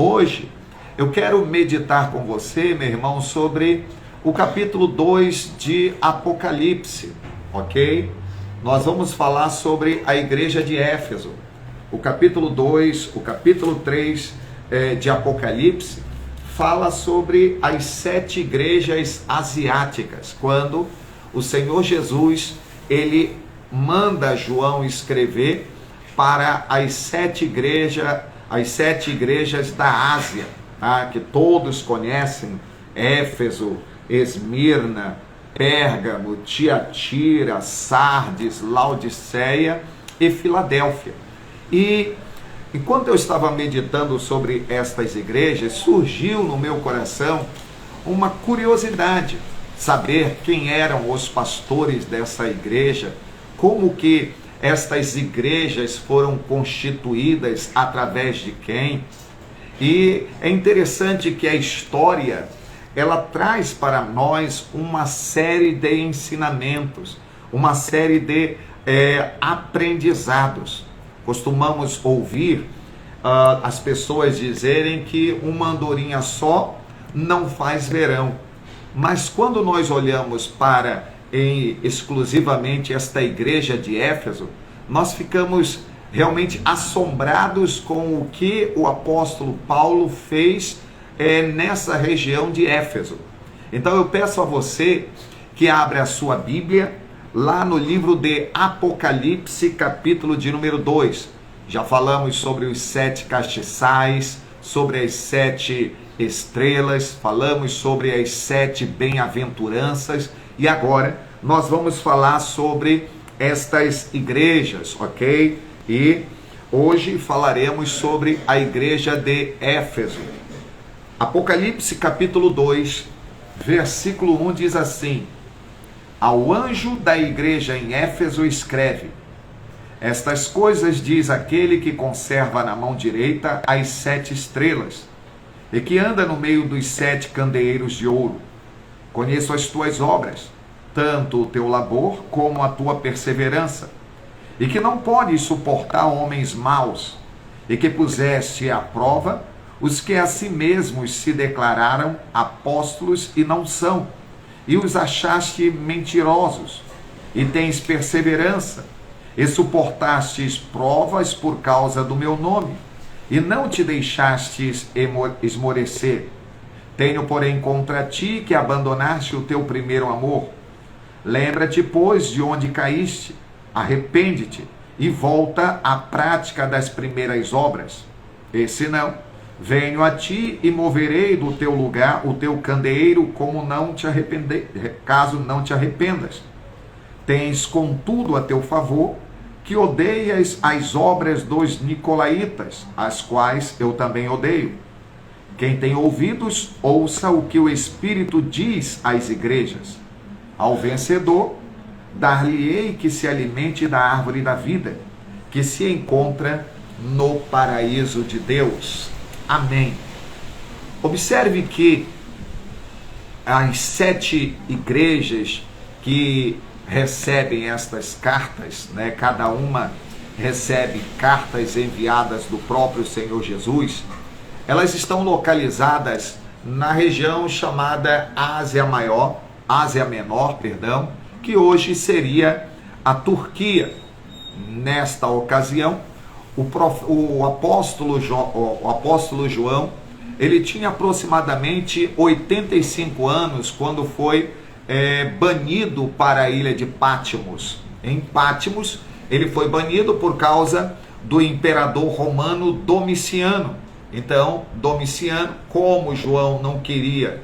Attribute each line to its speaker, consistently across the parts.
Speaker 1: Hoje eu quero meditar com você, meu irmão, sobre o capítulo 2 de Apocalipse, ok? Nós vamos falar sobre a igreja de Éfeso. O capítulo 2, o capítulo 3 de Apocalipse fala sobre as 7 igrejas asiáticas, quando o Senhor Jesus, ele manda João escrever para as 7 igrejas da Ásia, tá? Que todos conhecem: Éfeso, Esmirna, Pérgamo, Tiatira, Sardes, Laodiceia e Filadélfia. E enquanto eu estava meditando sobre estas igrejas, surgiu no meu coração uma curiosidade, saber quem eram os pastores dessa igreja, como que estas igrejas foram constituídas, através de quem. E é interessante que a história, ela traz para nós uma série de ensinamentos, uma série de aprendizados. Costumamos ouvir as pessoas dizerem que uma andorinha só não faz verão. Mas quando nós olhamos para exclusivamente esta igreja de Éfeso, nós ficamos realmente assombrados com o que o apóstolo Paulo fez nessa região de Éfeso. Então eu peço a você que abra a sua Bíblia lá no livro de Apocalipse, capítulo de número 2. Já falamos sobre os 7 castiçais, sobre as 7 estrelas, falamos sobre as 7 bem-aventuranças, e agora nós vamos falar sobre estas igrejas, ok? E hoje falaremos sobre a igreja de Éfeso. Apocalipse capítulo 2, versículo 1 diz assim: Ao anjo da igreja em Éfeso escreve: Estas coisas diz aquele que conserva na mão direita as 7 estrelas, e que anda no meio dos 7 candeeiros de ouro. Conheço as tuas obras, tanto o teu labor como a tua perseverança, e que não podes suportar homens maus, e que puseste à prova os que a si mesmos se declararam apóstolos e não são, e os achaste mentirosos, e tens perseverança, e suportastes provas por causa do meu nome, e não te deixastes esmorecer. Tenho, porém, contra ti que abandonaste o teu primeiro amor. Lembra-te, pois, de onde caíste, arrepende-te e volta à prática das primeiras obras. E se não, venho a ti e moverei do teu lugar o teu candeeiro, caso não te arrependas. Tens, contudo, a teu favor, que odeias as obras dos nicolaítas, as quais eu também odeio. Quem tem ouvidos, ouça o que o Espírito diz às igrejas. Ao vencedor, dar-lhe-ei que se alimente da árvore da vida, que se encontra no paraíso de Deus. Amém. Observe que as 7 igrejas que recebem estas cartas, né, cada uma recebe cartas enviadas do próprio Senhor Jesus, elas estão localizadas na região chamada Ásia Menor, que hoje seria a Turquia. Nesta ocasião, o apóstolo João, ele tinha aproximadamente 85 anos quando foi banido para a ilha de Patmos. Em Patmos, ele foi banido por causa do imperador romano Domiciano. Então, Domiciano, como João não queria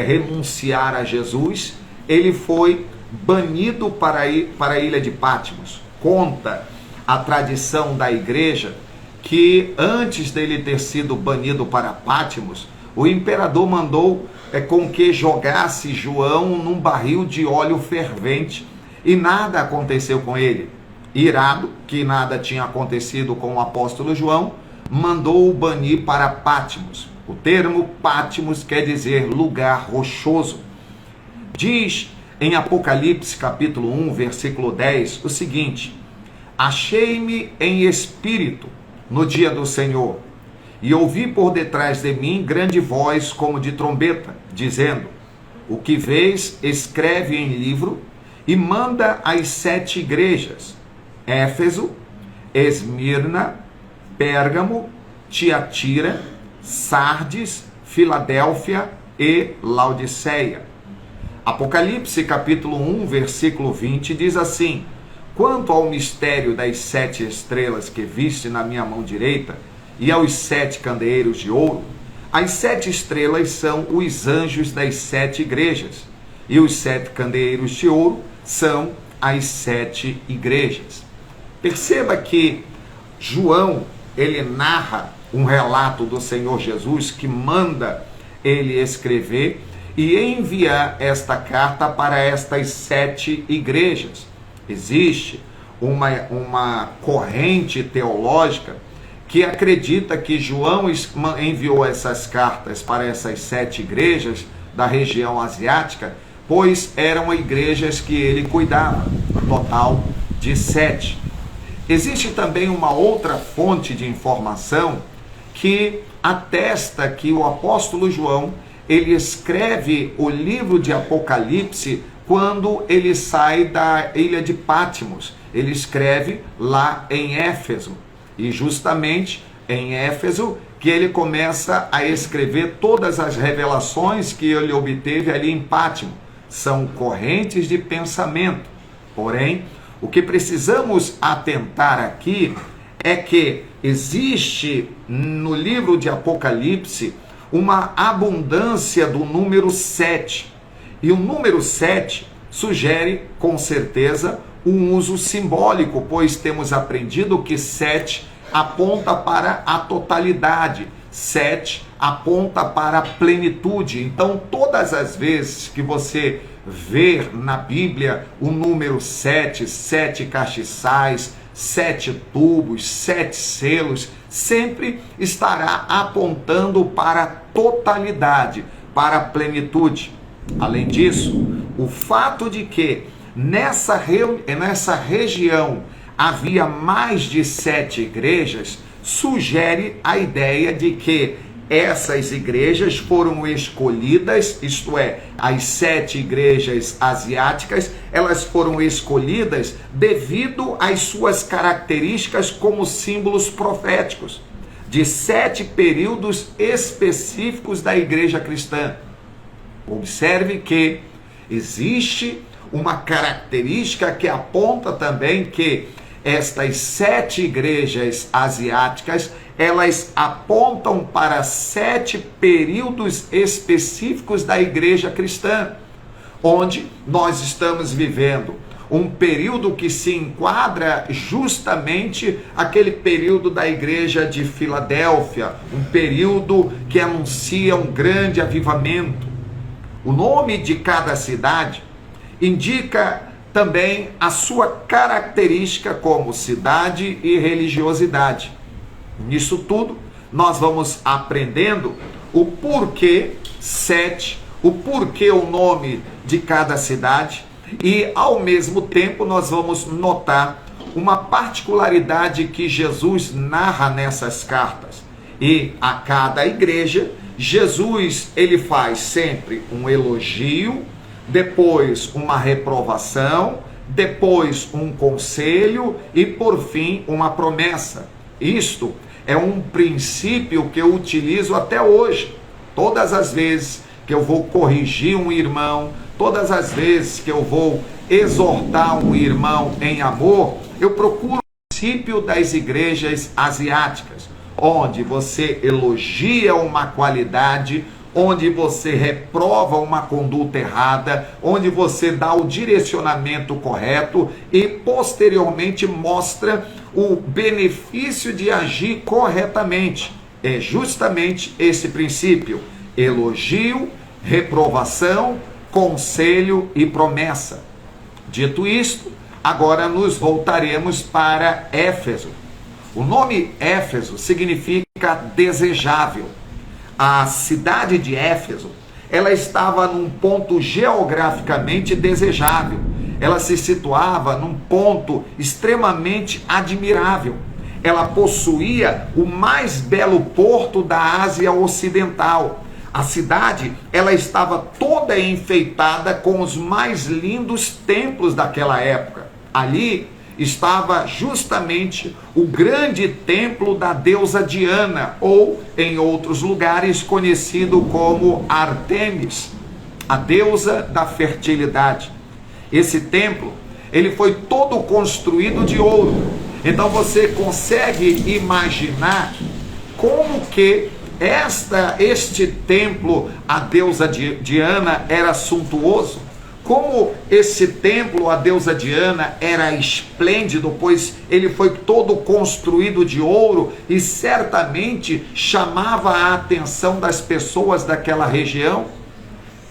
Speaker 1: renunciar a Jesus, ele foi banido para a ilha de Patmos. Conta a tradição da igreja que antes dele ter sido banido para Patmos, o imperador mandou com que jogasse João num barril de óleo fervente, e nada aconteceu com ele. Irado que nada tinha acontecido com o apóstolo João, mandou-o banir para Patmos. O termo Patmos quer dizer lugar rochoso. Diz em Apocalipse capítulo 1, versículo 10, o seguinte: Achei-me em espírito no dia do Senhor, E ouvi por detrás de mim grande voz como de trombeta, dizendo: o que vês, escreve em livro e manda às 7 igrejas: Éfeso, Esmirna, Pérgamo, Tiatira, Sardes, Filadélfia e Laodiceia. Apocalipse capítulo 1, versículo 20 diz assim: quanto ao mistério das 7 estrelas que viste na minha mão direita e aos 7 candeeiros de ouro, as 7 estrelas são os anjos das 7 igrejas, e os 7 candeeiros de ouro são as 7 igrejas. Perceba que João, ele narra um relato do Senhor Jesus que manda ele escrever e enviar esta carta para estas 7 igrejas. Existe uma corrente teológica que acredita que João enviou essas cartas para essas 7 igrejas da região asiática, pois eram igrejas que ele cuidava, um total de 7. Existe também uma outra fonte de informação que atesta que o apóstolo João, ele escreve o livro de Apocalipse quando ele sai da ilha de Patmos. Ele escreve lá em Éfeso. E justamente em Éfeso que ele começa a escrever todas as revelações que ele obteve ali em Patmos. São correntes de pensamento. Porém, o que precisamos atentar aqui é que existe no livro de Apocalipse uma abundância do número 7. E o número 7 sugere, com certeza, um uso simbólico, pois temos aprendido que 7 aponta para a totalidade, 7 aponta para a plenitude. Então, todas as vezes que você vê na Bíblia o número 7, 7 castiçais, 7 tubos, 7 selos, sempre estará apontando para a totalidade, para a plenitude. Além disso, o fato de que nessa região havia mais de 7 igrejas sugere a ideia de que essas igrejas foram escolhidas, isto é, as 7 igrejas asiáticas, elas foram escolhidas devido às suas características como símbolos proféticos de 7 períodos específicos da igreja cristã. Observe que existe uma característica que aponta também que estas 7 igrejas asiáticas, elas apontam para 7 períodos específicos da igreja cristã, onde nós estamos vivendo um período que se enquadra justamente aquele período da igreja de Filadélfia, um período que anuncia um grande avivamento. O nome de cada cidade indica também a sua característica como cidade e religiosidade. Nisso tudo, nós vamos aprendendo o porquê 7, o porquê o nome de cada cidade, e ao mesmo tempo nós vamos notar uma particularidade que Jesus narra nessas cartas. E a cada igreja, Jesus ele faz sempre um elogio, depois uma reprovação, depois um conselho e por fim uma promessa. Isto é um princípio que eu utilizo até hoje. Todas as vezes que eu vou corrigir um irmão, todas as vezes que eu vou exortar um irmão em amor, eu procuro o princípio das igrejas asiáticas, onde você elogia uma qualidade, onde você reprova uma conduta errada, onde você dá o direcionamento correto e posteriormente mostra o benefício de agir corretamente. É justamente esse princípio: elogio, reprovação, conselho e promessa. Dito isto, agora nos voltaremos para Éfeso. O nome Éfeso significa desejável. A cidade de Éfeso, ela estava num ponto geograficamente desejável. Ela se situava num ponto extremamente admirável. ela possuía o mais belo porto da Ásia Ocidental. A cidade, ela estava toda enfeitada com os mais lindos templos daquela época. Ali estava justamente o grande templo da deusa Diana, ou em outros lugares conhecido como Ártemis, a deusa da fertilidade. Esse templo, ele foi todo construído de ouro. Então você consegue imaginar como que este templo, a deusa Diana, era suntuoso? Como esse templo, a deusa Diana, era esplêndido, pois ele foi todo construído de ouro e certamente chamava a atenção das pessoas daquela região.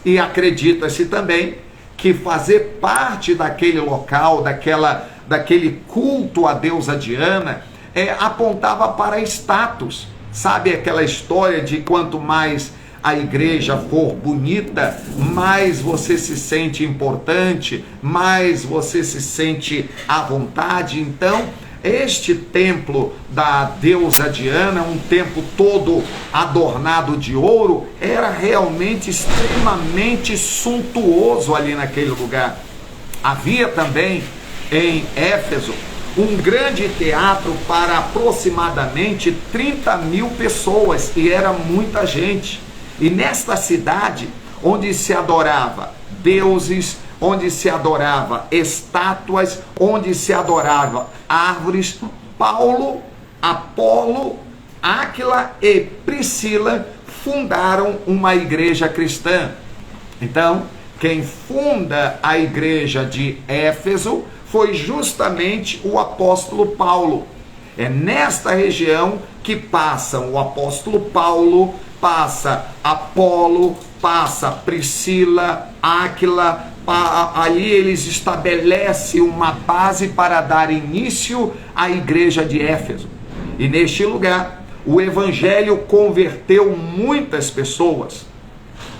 Speaker 1: E acredita-se também que fazer parte daquele local, daquele culto à deusa Diana, apontava para status. Sabe aquela história de quanto mais a igreja for bonita, mais você se sente importante, mais você se sente à vontade? Então, este templo da deusa Diana, um templo todo adornado de ouro, era realmente extremamente suntuoso ali naquele lugar. Havia também em Éfeso um grande teatro para aproximadamente 30 mil pessoas, e era muita gente. E nesta cidade, onde se adorava deuses, onde se adorava estátuas, onde se adorava árvores, Paulo, Apolo, Áquila e Priscila fundaram uma igreja cristã. Então, quem funda a igreja de Éfeso foi justamente o apóstolo Paulo. É nesta região que passam o apóstolo Paulo, passa Apolo, passa Priscila, Áquila. Ali eles estabelecem uma base para dar início à igreja de Éfeso. E neste lugar, o evangelho converteu muitas pessoas.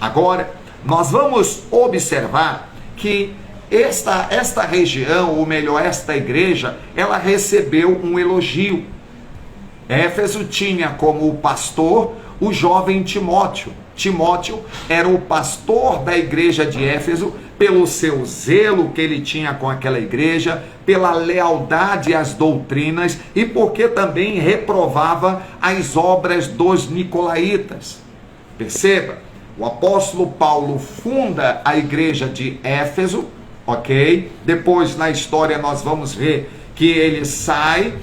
Speaker 1: Agora, nós vamos observar que esta região, ou melhor, esta igreja, ela recebeu um elogio. Éfeso tinha como pastor o jovem Timóteo. Timóteo era o pastor da igreja de Éfeso, pelo seu zelo que ele tinha com aquela igreja, pela lealdade às doutrinas e porque também reprovava as obras dos nicolaítas. Perceba, o apóstolo Paulo funda a igreja de Éfeso, ok? Depois na história nós vamos ver que ele sai,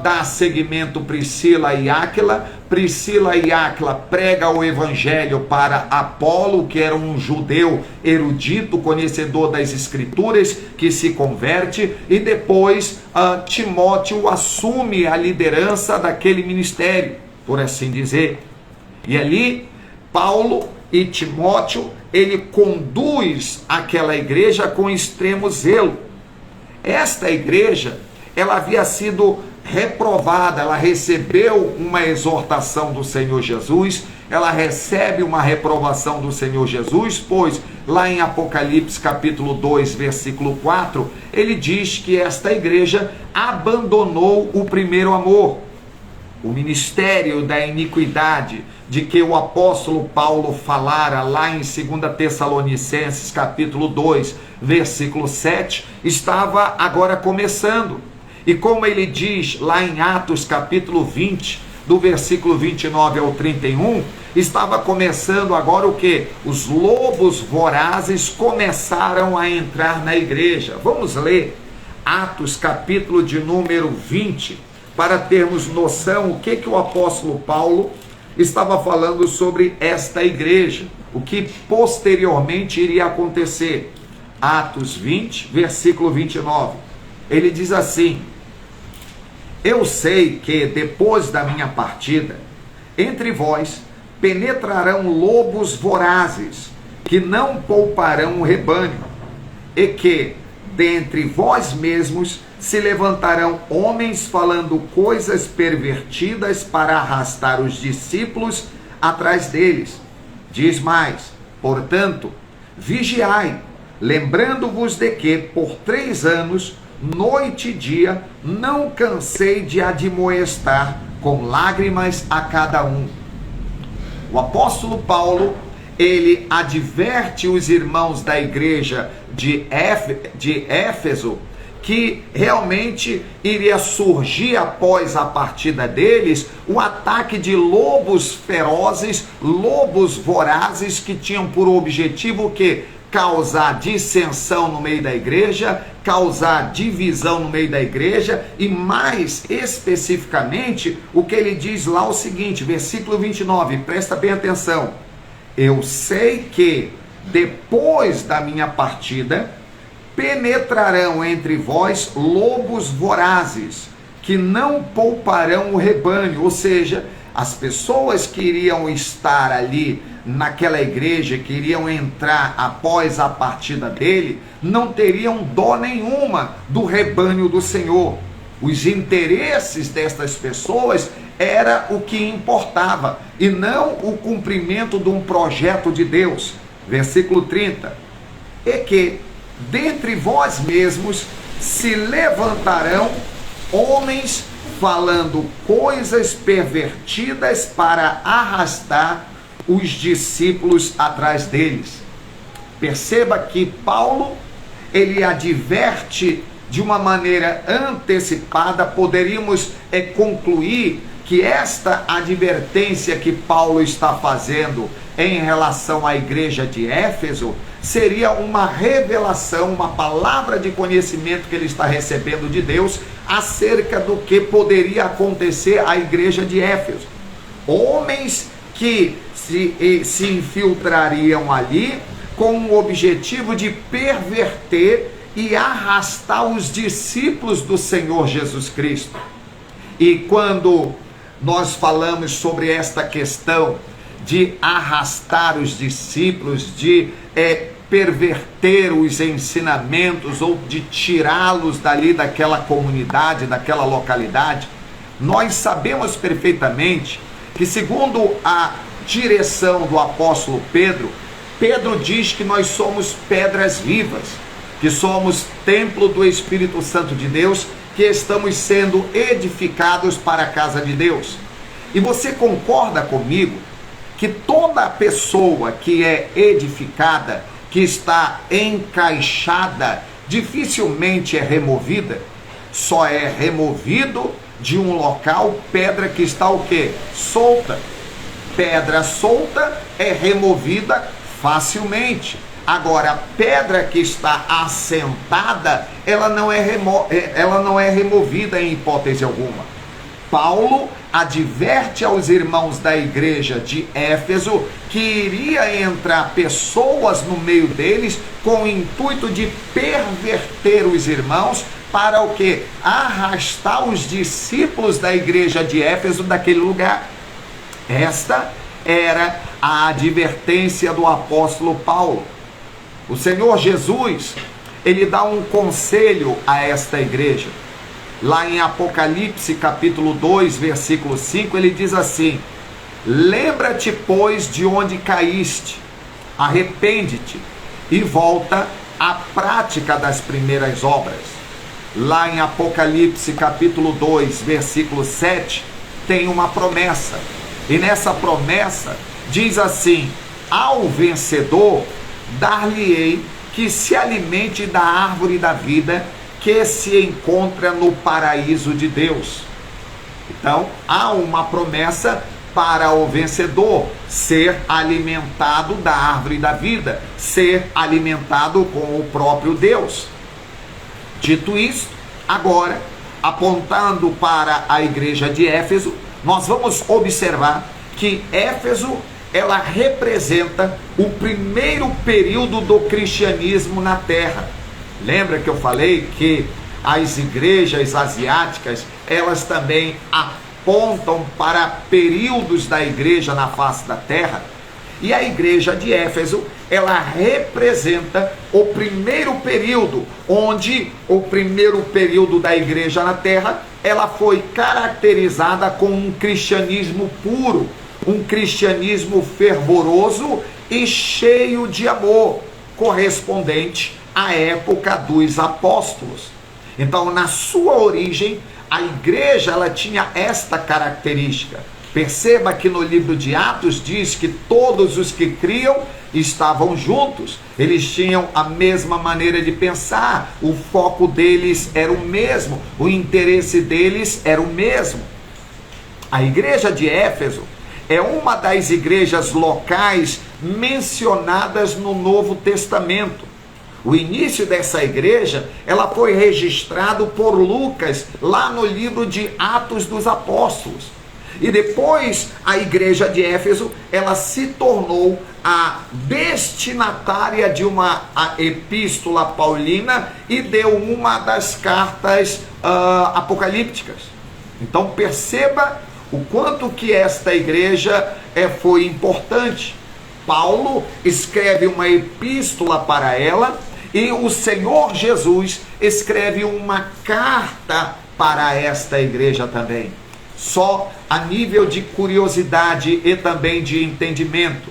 Speaker 1: dá seguimento Priscila e Áquila. Priscila e Áquila prega o evangelho para Apolo, que era um judeu erudito, conhecedor das escrituras, que se converte, e depois Timóteo assume a liderança daquele ministério, por assim dizer. E ali Paulo e Timóteo, ele conduz aquela igreja com extremo zelo. Esta igreja, ela havia sido reprovada, ela recebeu uma exortação do Senhor Jesus, ela recebe uma reprovação do Senhor Jesus, pois lá em Apocalipse capítulo 2, versículo 4, ele diz que esta igreja abandonou o primeiro amor. O ministério da iniquidade, de que o apóstolo Paulo falara lá em 2 Tessalonicenses capítulo 2, versículo 7, estava agora começando. E como ele diz lá em Atos capítulo 20, do versículo 29 ao 31, estava começando agora o que? Os lobos vorazes começaram a entrar na igreja. Vamos ler Atos capítulo de número 20, para termos noção o que o apóstolo Paulo estava falando sobre esta igreja, o que posteriormente iria acontecer. Atos 20, versículo 29. Ele diz assim: eu sei que depois da minha partida, entre vós penetrarão lobos vorazes, que não pouparão o rebanho, e que dentre vós mesmos se levantarão homens falando coisas pervertidas para arrastar os discípulos atrás deles. Diz mais: portanto, vigiai, lembrando-vos de que por 3 anos noite e dia, não cansei de admoestar com lágrimas a cada um. O apóstolo Paulo, ele adverte os irmãos da igreja de Éfeso que realmente iria surgir após a partida deles o ataque de lobos ferozes, lobos vorazes, que tinham por objetivo o quê? Causar dissensão no meio da igreja, causar divisão no meio da igreja, e mais especificamente o que ele diz lá, o seguinte, versículo 29, presta bem atenção: eu sei que depois da minha partida penetrarão entre vós lobos vorazes, que não pouparão o rebanho. Ou seja, as pessoas que iriam estar ali naquela igreja, que iriam entrar após a partida dele, não teriam dó nenhuma do rebanho do Senhor. Os interesses destas pessoas era o que importava, e não o cumprimento de um projeto de Deus. Versículo 30. E que dentre vós mesmos se levantarão homens falando coisas pervertidas para arrastar os discípulos atrás deles. Perceba que Paulo, ele adverte de uma maneira antecipada. Poderíamos concluir que esta advertência que Paulo está fazendo em relação à igreja de Éfeso seria uma revelação, uma palavra de conhecimento que ele está recebendo de Deus acerca do que poderia acontecer à igreja de Éfeso. Homens que se infiltrariam ali com o objetivo de perverter e arrastar os discípulos do Senhor Jesus Cristo. E quando nós falamos sobre esta questão de arrastar os discípulos, de perverter os ensinamentos ou de tirá-los dali daquela comunidade, daquela localidade, nós sabemos perfeitamente que, segundo a direção do apóstolo Pedro, Pedro diz que nós somos pedras vivas, que somos templo do Espírito Santo de Deus, que estamos sendo edificados para a casa de Deus. E você concorda comigo que toda pessoa que é edificada, que está encaixada, dificilmente é removida? Só é removido de um local pedra que está o quê? Solta. Pedra solta é removida facilmente. Agora, pedra que está assentada, ela não é removida em hipótese alguma. Paulo adverte aos irmãos da igreja de Éfeso que iria entrar pessoas no meio deles com o intuito de perverter os irmãos para o quê? Arrastar os discípulos da igreja de Éfeso daquele lugar. Esta era a advertência do apóstolo Paulo. O Senhor Jesus, ele dá um conselho a esta igreja. Lá em Apocalipse capítulo 2, versículo 5, ele diz assim: lembra-te, pois, de onde caíste, arrepende-te e volta à prática das primeiras obras. Lá em Apocalipse capítulo 2, versículo 7, tem uma promessa. E nessa promessa diz assim: ao vencedor dar-lhe-ei que se alimente da árvore da vida que se encontra no paraíso de Deus. Então, há uma promessa para o vencedor ser alimentado da árvore da vida, ser alimentado com o próprio Deus. Dito isso, agora, apontando para a igreja de Éfeso, nós vamos observar que Éfeso, ela representa o primeiro período do cristianismo na terra. Lembra que eu falei que as igrejas asiáticas, elas também apontam para períodos da igreja na face da terra? E a igreja de Éfeso, ela representa o primeiro período, onde o primeiro período da igreja na terra, ela foi caracterizada com um cristianismo puro, um cristianismo fervoroso e cheio de amor, correspondente à época dos apóstolos. Então, na sua origem, a igreja ela tinha esta característica. Perceba que no livro de Atos diz que todos os que criam estavam juntos, eles tinham a mesma maneira de pensar, o foco deles era o mesmo, o interesse deles era o mesmo. A igreja de Éfeso é uma das igrejas locais mencionadas no Novo Testamento. O início dessa igreja, ela foi registrado por Lucas lá no livro de Atos dos Apóstolos. E depois a igreja de Éfeso, ela se tornou a destinatária de uma epístola paulina e deu uma das cartas apocalípticas. Então perceba o quanto que esta igreja foi importante. Paulo escreve uma epístola para ela e o Senhor Jesus escreve uma carta para esta igreja também. Só a nível de curiosidade e também de entendimento.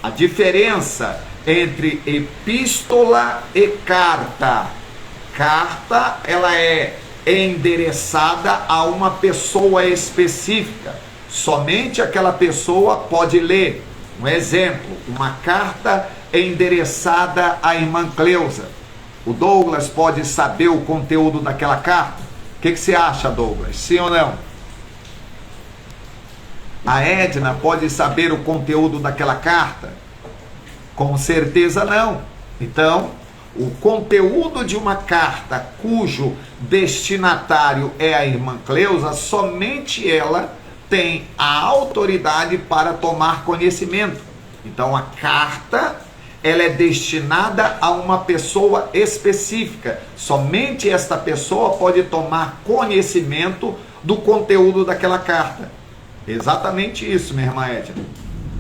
Speaker 1: A diferença entre epístola e carta. Carta, ela é endereçada a uma pessoa específica. Somente aquela pessoa pode ler. Um exemplo, uma carta endereçada à irmã Cleusa. O Douglas pode saber o conteúdo daquela carta? O que você acha, Douglas? Sim ou não? A Edna pode saber o conteúdo daquela carta? Com certeza não. Então, o conteúdo de uma carta cujo destinatário é a irmã Cleusa, somente ela tem a autoridade para tomar conhecimento. Então, a carta, ela é destinada a uma pessoa específica. Somente esta pessoa pode tomar conhecimento do conteúdo daquela carta. Exatamente isso, minha irmã Edna.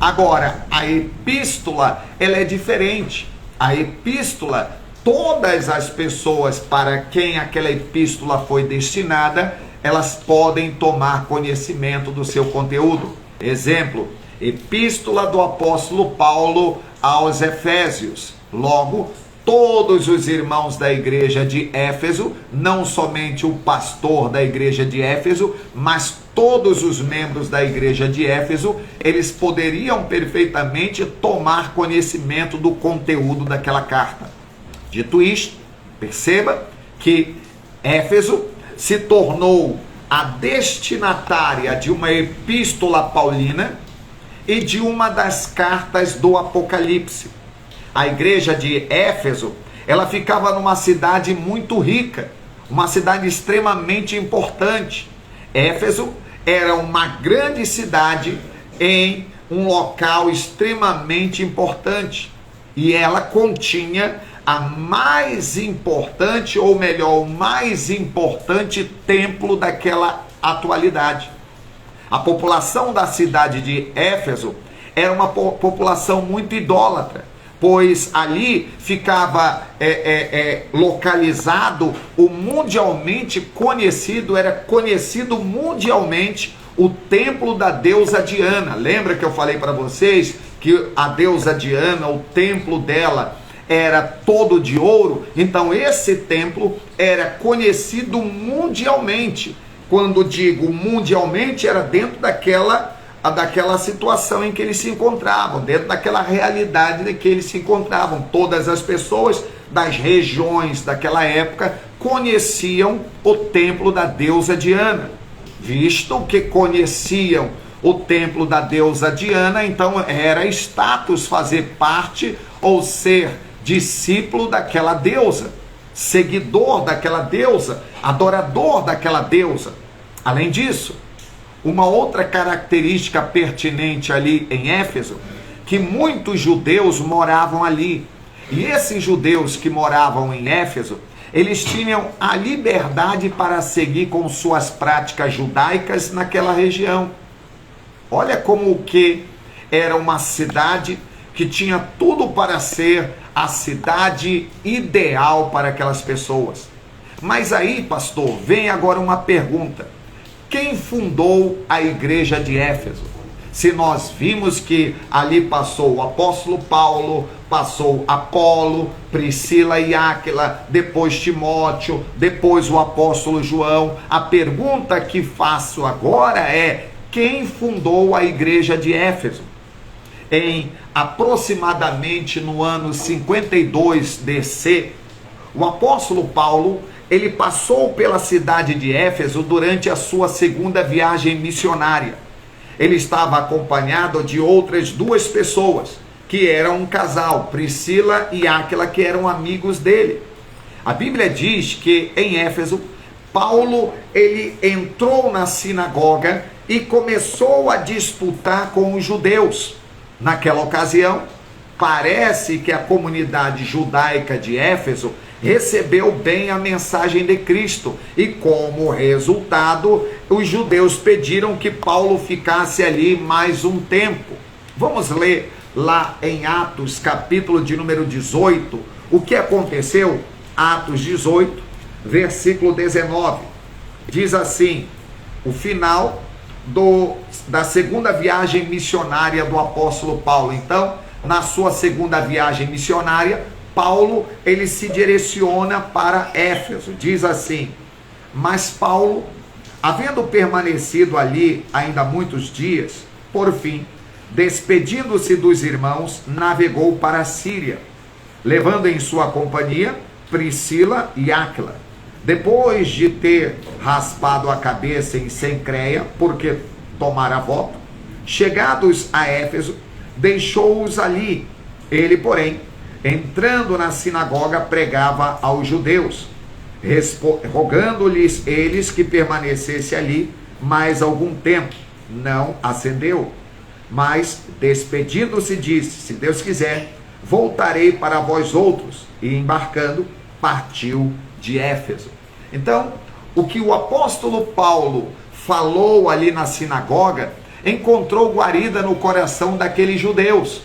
Speaker 1: Agora, a epístola, ela é diferente. A epístola, todas as pessoas para quem aquela epístola foi destinada, elas podem tomar conhecimento do seu conteúdo. Exemplo, epístola do apóstolo Paulo aos Efésios. Logo, todos os irmãos da igreja de Éfeso, não somente o pastor da igreja de Éfeso, mas todos os membros da igreja de Éfeso, eles poderiam perfeitamente tomar conhecimento do conteúdo daquela carta. Dito isto, perceba que Éfeso se tornou a destinatária de uma epístola paulina e de uma das cartas do Apocalipse. A igreja de Éfeso, ela ficava numa cidade muito rica, uma cidade extremamente importante. Éfeso era uma grande cidade em um local extremamente importante. E ela continha a mais importante, ou melhor, o mais importante templo daquela atualidade. A população da cidade de Éfeso era uma população muito idólatra, pois ali ficava localizado o mundialmente conhecido, era conhecido mundialmente o templo da deusa Diana. Lembra que eu falei para vocês que a deusa Diana, o templo dela era todo de ouro? Então esse templo era conhecido mundialmente. Quando digo mundialmente, era dentro daquela situação em que eles se encontravam, dentro daquela realidade em que eles se encontravam. Todas as pessoas das regiões daquela época conheciam o templo da deusa Diana. Visto que conheciam o templo da deusa Diana, então era status fazer parte ou ser discípulo daquela deusa, seguidor daquela deusa, adorador daquela deusa. Além disso, uma outra característica pertinente ali em Éfeso, que muitos judeus moravam ali. E esses judeus que moravam em Éfeso, eles tinham a liberdade para seguir com suas práticas judaicas naquela região. Olha como que era uma cidade que tinha tudo para ser a cidade ideal para aquelas pessoas. Mas aí, pastor, vem agora uma pergunta. Quem fundou a igreja de Éfeso? Se nós vimos que ali passou o apóstolo Paulo, passou Apolo, Priscila e Áquila, depois Timóteo, depois o apóstolo João, a pergunta que faço agora é: quem fundou a igreja de Éfeso? Em aproximadamente no ano 52 DC, o apóstolo Paulo, ele passou pela cidade de Éfeso durante a sua segunda viagem missionária. Ele estava acompanhado de outras duas pessoas, que eram um casal, Priscila e Áquila, que eram amigos dele. A Bíblia diz que em Éfeso, Paulo, ele entrou na sinagoga e começou a disputar com os judeus. Naquela ocasião, parece que a comunidade judaica de Éfeso recebeu bem a mensagem de Cristo e, como resultado, os judeus pediram que Paulo ficasse ali mais um tempo. Vamos ler lá em Atos, capítulo de número 18, o que aconteceu? Atos 18, versículo 19, diz assim: o final da segunda viagem missionária do apóstolo Paulo. Então, na sua segunda viagem missionária, Paulo, ele se direciona para Éfeso. Diz assim: mas Paulo, havendo permanecido ali ainda muitos dias, por fim, despedindo-se dos irmãos, navegou para a Síria, levando em sua companhia Priscila e Áquila. Depois de ter raspado a cabeça em Cencreia, porque tomara voto, chegados a Éfeso, deixou-os ali. Ele, porém, entrando na sinagoga, pregava aos judeus, rogando-lhes eles que permanecesse ali mais algum tempo. Não acendeu, mas despedindo-se disse: se Deus quiser, voltarei para vós outros. E embarcando, partiu de Éfeso. Então, o que o apóstolo Paulo falou ali na sinagoga encontrou guarida no coração daqueles judeus,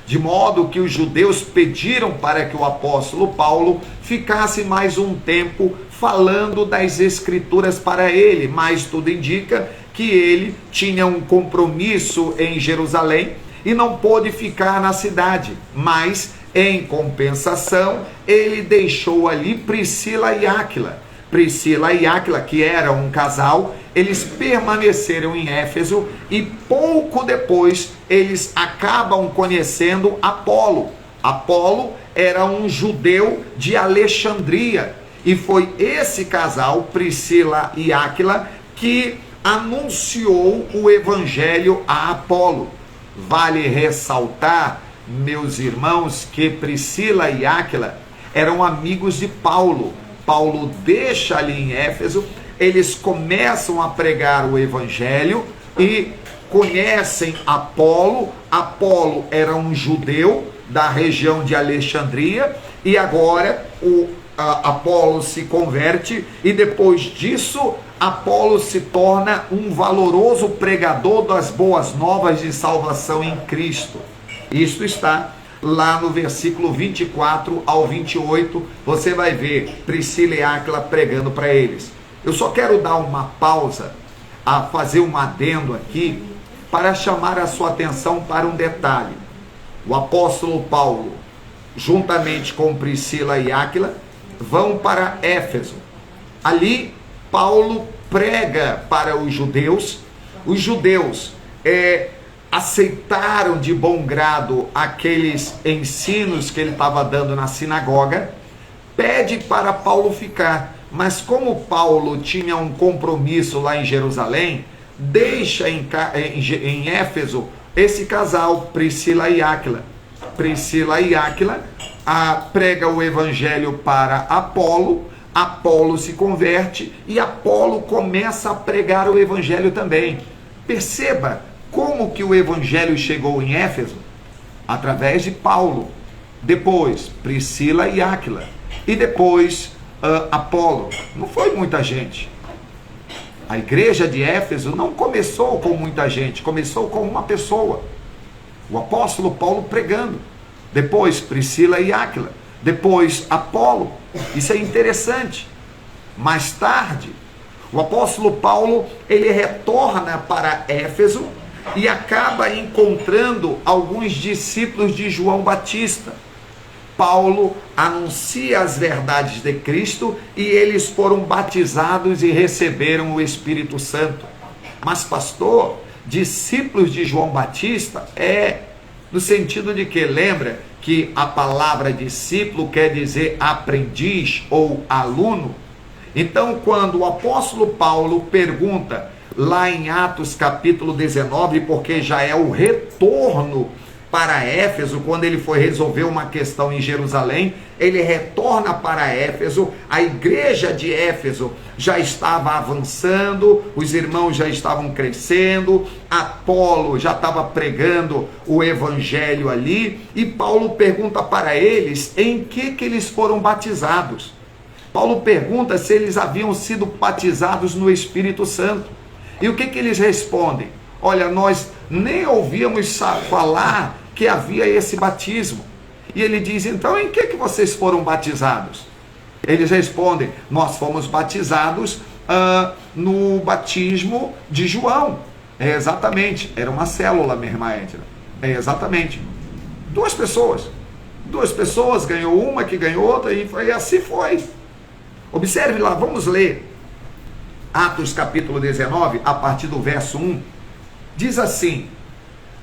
Speaker 1: de modo que os judeus pediram para que o apóstolo Paulo ficasse mais um tempo falando das escrituras para ele, mas tudo indica que ele tinha um compromisso em Jerusalém e não pôde ficar na cidade, mas em compensação ele deixou ali Priscila e Áquila. Priscila e Áquila, que eram um casal, eles permaneceram em Éfeso e pouco depois eles acabam conhecendo Apolo. Apolo era um judeu de Alexandria e foi esse casal, Priscila e Áquila, que anunciou o evangelho a Apolo. Vale ressaltar, meus irmãos, que Priscila e Áquila eram amigos de Paulo. Paulo deixa ali em Éfeso, eles começam a pregar o evangelho e conhecem Apolo. Apolo era um judeu da região de Alexandria e agora Apolo se converte e depois disso Apolo se torna um valoroso pregador das boas novas de salvação em Cristo. Isto está lá no versículo 24 ao 28, você vai ver Priscila e Áquila pregando para eles. Eu só quero dar uma pausa, a fazer um adendo aqui, para chamar a sua atenção para um detalhe. O apóstolo Paulo, juntamente com Priscila e Áquila, vão para Éfeso. Ali, Paulo prega para os judeus. Os judeus aceitaram de bom grado aqueles ensinos que ele estava dando na sinagoga, pede para Paulo ficar, mas como Paulo tinha um compromisso lá em Jerusalém, deixa em Éfeso esse casal, Priscila e Áquila. Priscila e Áquila prega o evangelho para Apolo, Apolo se converte e Apolo começa a pregar o evangelho também. Perceba como que o evangelho chegou em Éfeso? Através de Paulo, depois Priscila e Áquila, e depois Apolo. Não foi muita gente. A igreja de Éfeso não começou com muita gente, começou com uma pessoa, o apóstolo Paulo pregando, depois Priscila e Áquila, depois Apolo. Isso é interessante. Mais tarde, o apóstolo Paulo, ele retorna para Éfeso e acaba encontrando alguns discípulos de João Batista. Paulo anuncia as verdades de Cristo e eles foram batizados e receberam o Espírito Santo. Mas, pastor, discípulos de João Batista no sentido de que, lembra que a palavra discípulo quer dizer aprendiz ou aluno? Então, quando o apóstolo Paulo pergunta, lá em Atos capítulo 19, porque já é o retorno para Éfeso, quando ele foi resolver uma questão em Jerusalém, ele retorna para Éfeso, a igreja de Éfeso já estava avançando, os irmãos já estavam crescendo, Apolo já estava pregando o evangelho ali, e Paulo pergunta para eles em que eles foram batizados. Paulo pergunta se eles haviam sido batizados no Espírito Santo. E o que eles respondem? Olha, nós nem ouvíamos falar que havia esse batismo. E ele diz, então em que vocês foram batizados? Eles respondem, nós fomos batizados no batismo de João. Exatamente, era uma célula, minha irmã Edna. Exatamente. Duas pessoas, ganhou uma que ganhou outra, e assim foi. Observe lá, vamos ler Atos capítulo 19, a partir do verso 1, diz assim: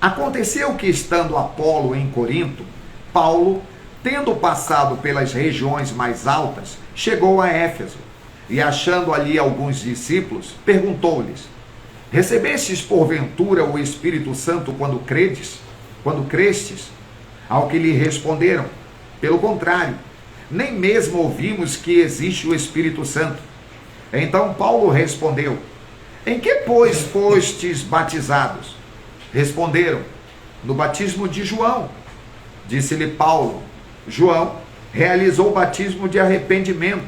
Speaker 1: aconteceu que, estando Apolo em Corinto, Paulo, tendo passado pelas regiões mais altas, chegou a Éfeso, e achando ali alguns discípulos, perguntou-lhes, recebestes porventura o Espírito Santo quando crestes? Ao que lhe responderam, pelo contrário, nem mesmo ouvimos que existe o Espírito Santo. Então Paulo respondeu, em que, pois, fostes batizados? Responderam, no batismo de João. Disse-lhe Paulo, João realizou o batismo de arrependimento,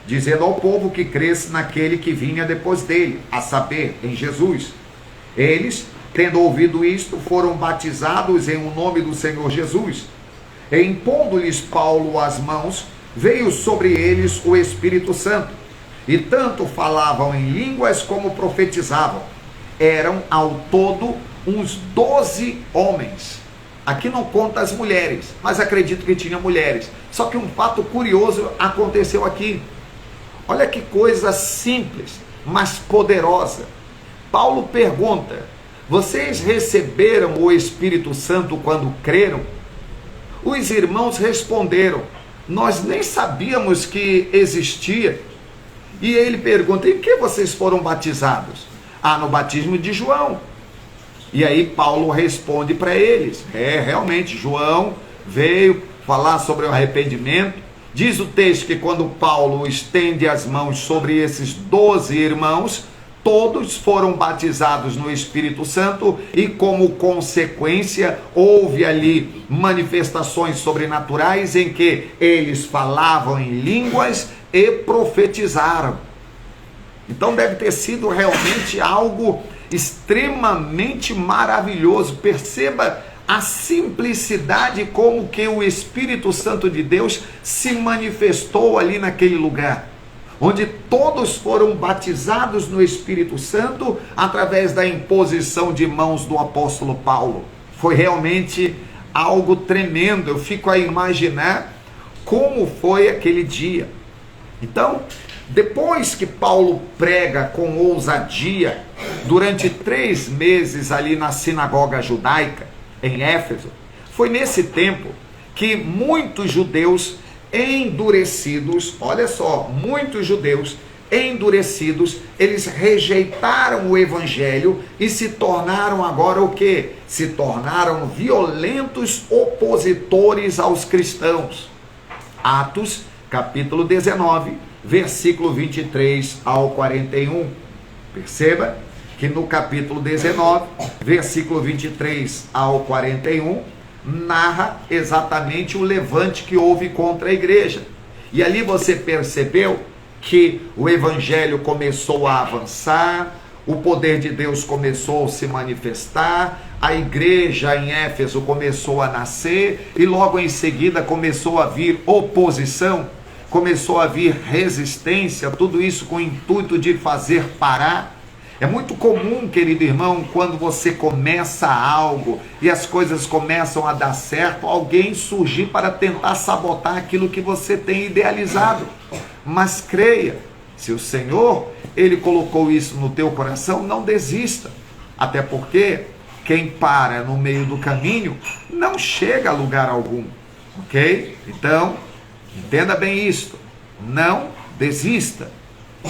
Speaker 1: dizendo ao povo que cresce naquele que vinha depois dele, a saber, em Jesus. Eles, tendo ouvido isto, foram batizados em o nome do Senhor Jesus. E impondo-lhes Paulo as mãos, veio sobre eles o Espírito Santo, e tanto falavam em línguas como profetizavam. Eram ao todo uns 12 homens. Aqui não conta as mulheres, mas acredito que tinha mulheres. Só que um fato curioso aconteceu aqui. Olha que coisa simples, mas poderosa. Paulo pergunta, vocês receberam o Espírito Santo quando creram? Os irmãos responderam, nós nem sabíamos que existia. E ele pergunta, em que vocês foram batizados? No batismo de João. E aí Paulo responde para eles, realmente, João veio falar sobre o arrependimento. Diz o texto que quando Paulo estende as mãos sobre esses 12 irmãos, todos foram batizados no Espírito Santo e, como consequência, houve ali manifestações sobrenaturais em que eles falavam em línguas e profetizaram. Então deve ter sido realmente algo extremamente maravilhoso. Perceba a simplicidade como que o Espírito Santo de Deus se manifestou ali naquele lugar, onde todos foram batizados no Espírito Santo através da imposição de mãos do apóstolo Paulo. Foi realmente algo tremendo. Eu fico a imaginar como foi aquele dia. Então, depois que Paulo prega com ousadia durante 3 meses ali na sinagoga judaica em Éfeso, foi nesse tempo que muitos judeus endurecidos, olha só, muitos judeus endurecidos, eles rejeitaram o evangelho e se tornaram agora o quê? Se tornaram violentos opositores aos cristãos. Atos capítulo 19, versículo 23 ao 41. Perceba que no capítulo 19, versículo 23 ao 41, narra exatamente o levante que houve contra a igreja. E ali você percebeu que o evangelho começou a avançar, o poder de Deus começou a se manifestar, a igreja em Éfeso começou a nascer e logo em seguida começou a vir oposição, começou a vir resistência, tudo isso com o intuito de fazer parar. É muito comum, querido irmão, quando você começa algo e as coisas começam a dar certo, alguém surgir para tentar sabotar aquilo que você tem idealizado. Mas creia, se o Senhor, Ele colocou isso no teu coração, não desista. Até porque quem para no meio do caminho não chega a lugar algum, ok? Então, entenda bem isto, não desista.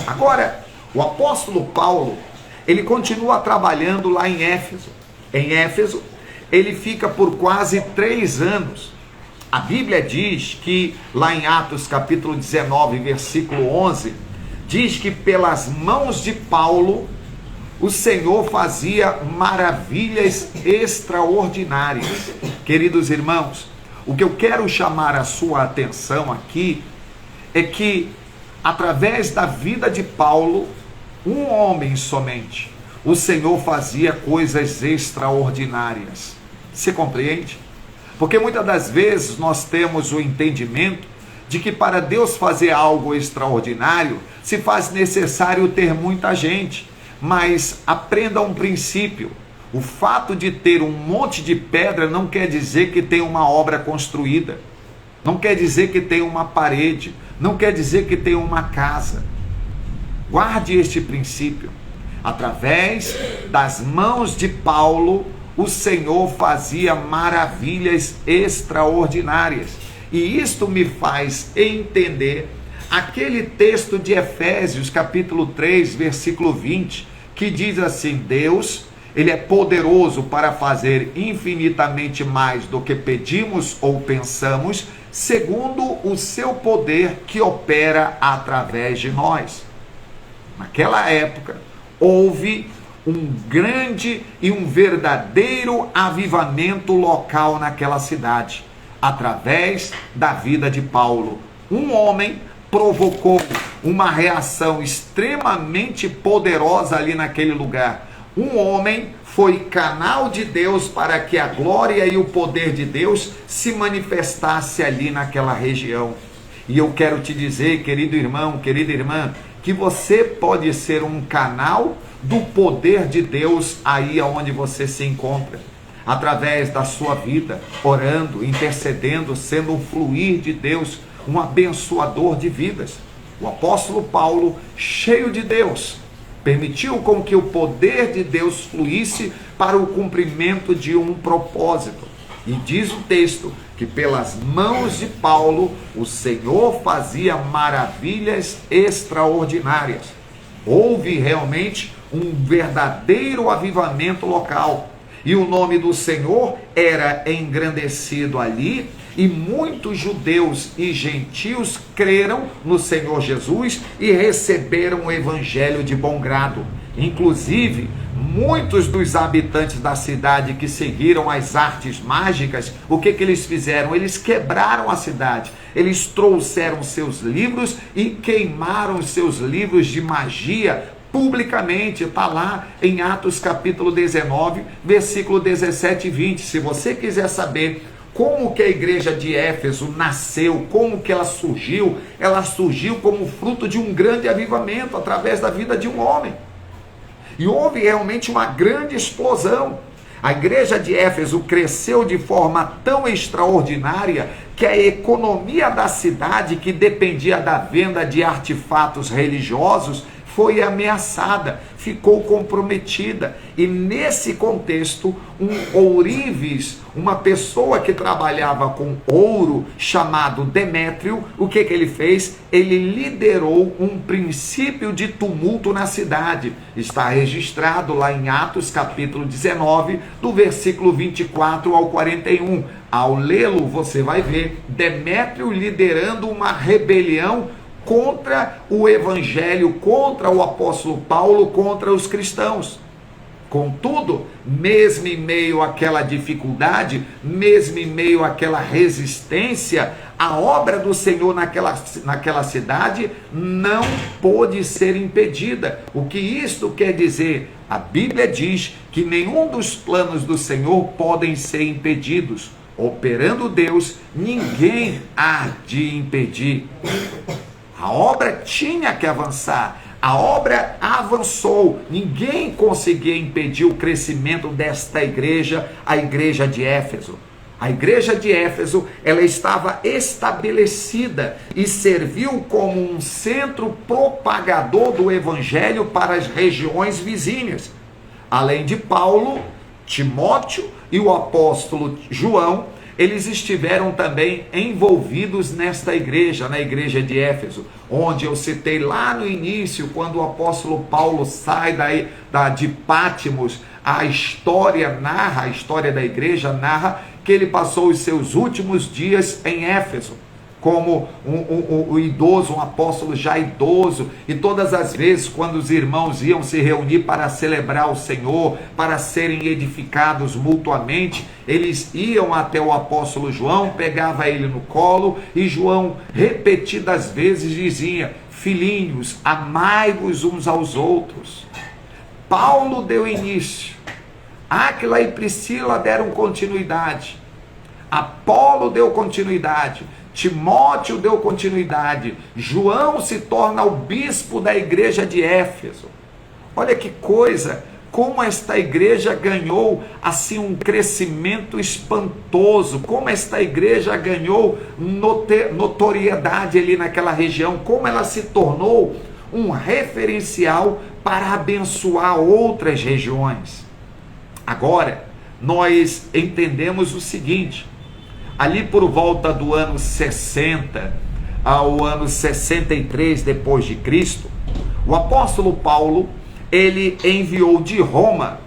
Speaker 1: Agora, o apóstolo Paulo, ele continua trabalhando lá em Éfeso. Em Éfeso, ele fica por quase 3 anos. A Bíblia diz que, lá em Atos capítulo 19, versículo 11, diz que pelas mãos de Paulo, o Senhor fazia maravilhas extraordinárias. Queridos irmãos, o que eu quero chamar a sua atenção aqui é que, através da vida de Paulo, um homem somente, o Senhor fazia coisas extraordinárias. Você compreende? Porque muitas das vezes nós temos o entendimento de que para Deus fazer algo extraordinário, se faz necessário ter muita gente. Mas aprenda um princípio: o fato de ter um monte de pedra não quer dizer que tem uma obra construída, não quer dizer que tem uma parede, não quer dizer que tem uma casa. Guarde este princípio. Através das mãos de Paulo, o Senhor fazia maravilhas extraordinárias. E isto me faz entender aquele texto de Efésios, capítulo 3, versículo 20, que diz assim: Deus, Ele é poderoso para fazer infinitamente mais do que pedimos ou pensamos, segundo o seu poder que opera através de nós. Naquela época, houve um grande e um verdadeiro avivamento local naquela cidade, através da vida de Paulo. Um homem provocou uma reação extremamente poderosa ali naquele lugar. Um homem foi canal de Deus para que a glória e o poder de Deus se manifestasse ali naquela região. E eu quero te dizer, querido irmão, querida irmã, que você pode ser um canal do poder de Deus aí onde você se encontra, através da sua vida, orando, intercedendo, sendo um fluir de Deus, um abençoador de vidas. O apóstolo Paulo, cheio de Deus, permitiu com que o poder de Deus fluísse para o cumprimento de um propósito. E diz o texto que pelas mãos de Paulo o Senhor fazia maravilhas extraordinárias. Houve realmente um verdadeiro avivamento local. E o nome do Senhor era engrandecido ali, e muitos judeus e gentios creram no Senhor Jesus e receberam o evangelho de bom grado. Inclusive, muitos dos habitantes da cidade que seguiram as artes mágicas, o que eles fizeram? Eles quebraram a cidade, eles trouxeram seus livros e queimaram os seus livros de magia publicamente. Está lá em Atos capítulo 19, versículo 17 e 20. Se você quiser saber como que a igreja de Éfeso nasceu, como que ela surgiu como fruto de um grande avivamento através da vida de um homem. E houve realmente uma grande explosão. A igreja de Éfeso cresceu de forma tão extraordinária que a economia da cidade, que dependia da venda de artefatos religiosos, foi ameaçada, ficou comprometida. E nesse contexto, um ourives, uma pessoa que trabalhava com ouro, chamado Demétrio, o que ele fez? Ele liderou um princípio de tumulto na cidade. Está registrado lá em Atos capítulo 19, do versículo 24 ao 41. Ao lê-lo, você vai ver Demétrio liderando uma rebelião contra o evangelho, contra o apóstolo Paulo, contra os cristãos. Contudo, mesmo em meio àquela dificuldade, mesmo em meio àquela resistência, a obra do Senhor naquela cidade não pôde ser impedida. O que isto quer dizer? A Bíblia diz que nenhum dos planos do Senhor podem ser impedidos. Operando Deus, ninguém há de impedir. A obra tinha que avançar, A obra avançou, ninguém conseguia impedir o crescimento desta igreja, a igreja de Éfeso. A igreja de Éfeso, ela estava estabelecida e serviu como um centro propagador do evangelho para as regiões vizinhas. Além de Paulo, Timóteo e o apóstolo João, eles estiveram também envolvidos nesta igreja, na igreja de Éfeso, onde eu citei lá no início, quando o apóstolo Paulo sai de Pátimos, a história da igreja narra que ele passou os seus últimos dias em Éfeso, como um idoso, um apóstolo já idoso, e todas as vezes quando os irmãos iam se reunir para celebrar o Senhor, para serem edificados mutuamente, eles iam até o apóstolo João, pegava ele no colo, e João repetidas vezes dizia: filhinhos, amai-vos uns aos outros. Paulo deu início, Áquila e Priscila deram continuidade, Apolo deu continuidade, Timóteo deu continuidade, João se torna o bispo da igreja de Éfeso. Olha que coisa, como esta igreja ganhou assim um crescimento espantoso, como esta igreja ganhou notoriedade ali naquela região, como ela se tornou um referencial para abençoar outras regiões. Agora, nós entendemos o seguinte: ali por volta do ano 60 ao ano 63 depois de Cristo, o apóstolo Paulo, ele enviou de Roma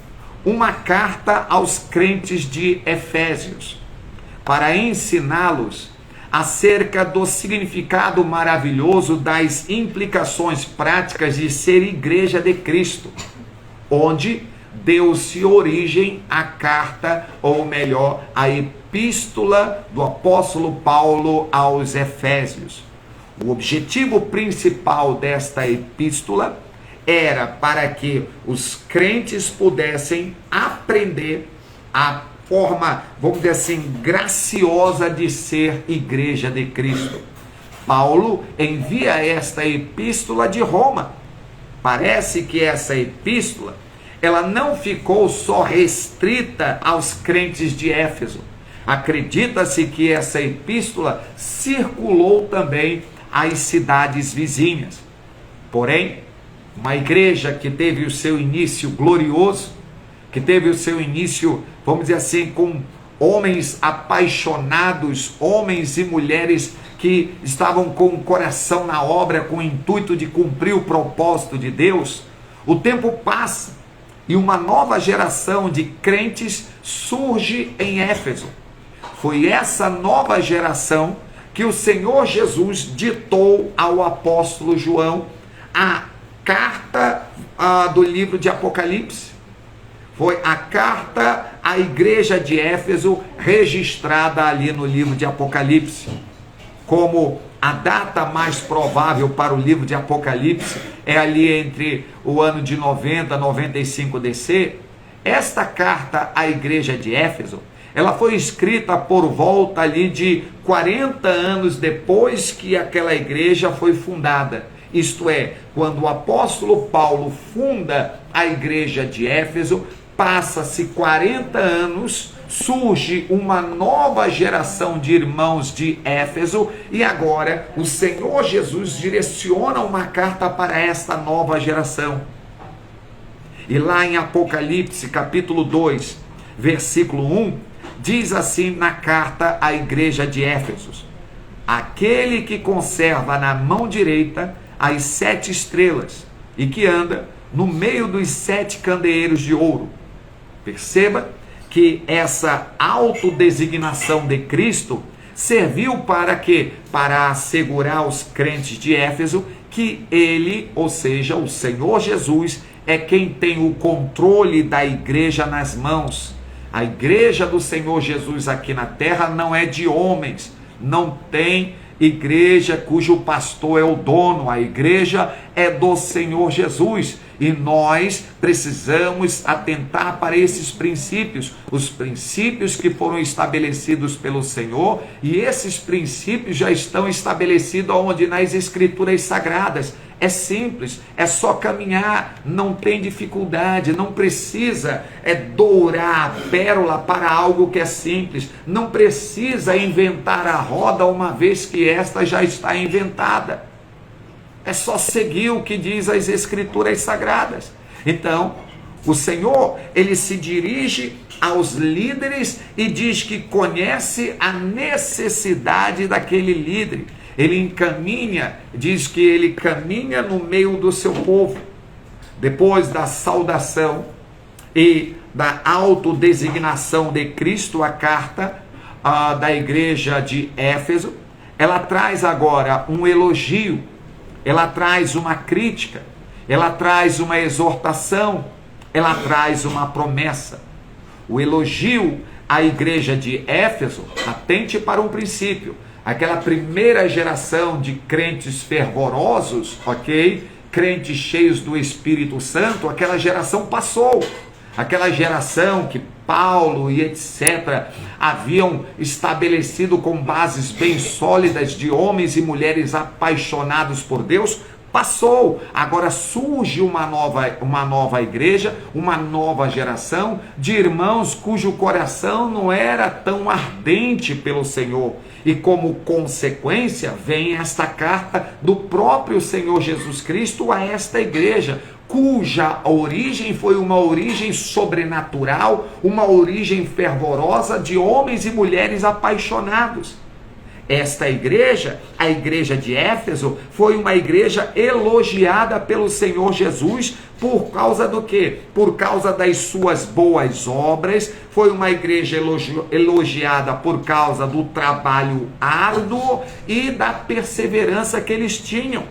Speaker 1: uma carta aos crentes de Efésios, para ensiná-los acerca do significado maravilhoso das implicações práticas de ser igreja de Cristo, onde deu-se origem à carta, ou melhor, a epístola do apóstolo Paulo aos Efésios. O objetivo principal desta epístola era para que os crentes pudessem aprender a forma, vamos dizer assim, graciosa de ser igreja de Cristo. Paulo envia esta epístola de Roma. Parece que essa epístola, ela não ficou só restrita aos crentes de Éfeso. Acredita-se que essa epístola circulou também às cidades vizinhas. Porém, uma igreja que teve o seu início glorioso, que teve o seu início, vamos dizer assim, com homens apaixonados, homens e mulheres que estavam com o coração na obra, com o intuito de cumprir o propósito de Deus. O tempo passa e uma nova geração de crentes surge em Éfeso. Foi essa nova geração que o Senhor Jesus ditou ao apóstolo João a carta do livro de Apocalipse. Foi a carta à igreja de Éfeso, registrada ali no livro de Apocalipse. Como a data mais provável para o livro de Apocalipse é ali entre o ano de 90 a 95 DC, esta carta à igreja de Éfeso, ela foi escrita por volta ali de 40 anos depois que aquela igreja foi fundada. Isto é, quando o apóstolo Paulo funda a igreja de Éfeso, passa-se 40 anos, surge uma nova geração de irmãos de Éfeso, e agora o Senhor Jesus direciona uma carta para esta nova geração. E lá em Apocalipse, capítulo 2, versículo 1, diz assim na carta à igreja de Éfeso: aquele que conserva na mão direita as 7 estrelas e que anda no meio dos 7 candeeiros de ouro. Perceba que essa autodesignação de Cristo serviu para quê? Para assegurar os crentes de Éfeso que ele, ou seja, o Senhor Jesus, é quem tem o controle da igreja nas mãos. A igreja do Senhor Jesus aqui na terra não é de homens, não tem igreja cujo pastor é o dono, a igreja é do Senhor Jesus, e nós precisamos atentar para esses princípios, os princípios que foram estabelecidos pelo Senhor, e esses princípios já estão estabelecidos onde? Nas Escrituras Sagradas. é simples, é só caminhar, não tem dificuldade, não precisa dourar a pérola para algo que é simples, não precisa inventar a roda uma vez que esta já está inventada. É só seguir o que diz as Escrituras Sagradas. Então, o Senhor, ele se dirige aos líderes e diz que conhece a necessidade daquele líder. Ele encaminha, diz que ele caminha no meio do seu povo. Depois da saudação e da autodesignação de Cristo, a carta da igreja de Éfeso, ela traz agora um elogio, ela traz uma crítica, ela traz uma exortação, ela traz uma promessa. O elogio à igreja de Éfeso, atente para um princípio, aquela primeira geração de crentes fervorosos, ok? Crentes cheios do Espírito Santo, aquela geração passou. Aquela geração que Paulo e etc. haviam estabelecido com bases bem sólidas de homens e mulheres apaixonados por Deus, passou. Agora surge uma nova igreja, uma nova geração de irmãos cujo coração não era tão ardente pelo Senhor. E como consequência vem esta carta do próprio Senhor Jesus Cristo a esta igreja, cuja origem foi uma origem sobrenatural, uma origem fervorosa de homens e mulheres apaixonados. Esta igreja, a igreja de Éfeso, foi uma igreja elogiada pelo Senhor Jesus por causa do quê? Por causa das suas boas obras. Foi uma igreja elogiada por causa do trabalho árduo e da perseverança que eles tinham.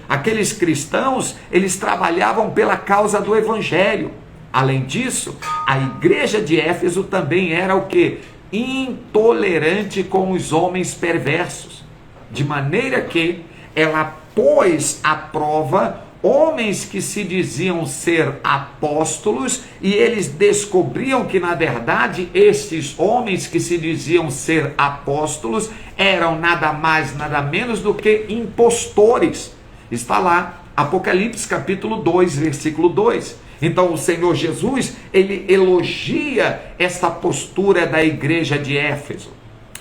Speaker 1: Aqueles cristãos, eles trabalhavam pela causa do evangelho. Além disso, a igreja de Éfeso também era o quê? Intolerante com os homens perversos, de maneira que ela pôs à prova homens que se diziam ser apóstolos, e eles descobriam que na verdade estes homens que se diziam ser apóstolos eram nada mais, nada menos do que impostores. Está lá, Apocalipse capítulo 2, versículo 2. Então o Senhor Jesus, ele elogia essa postura da igreja de Éfeso.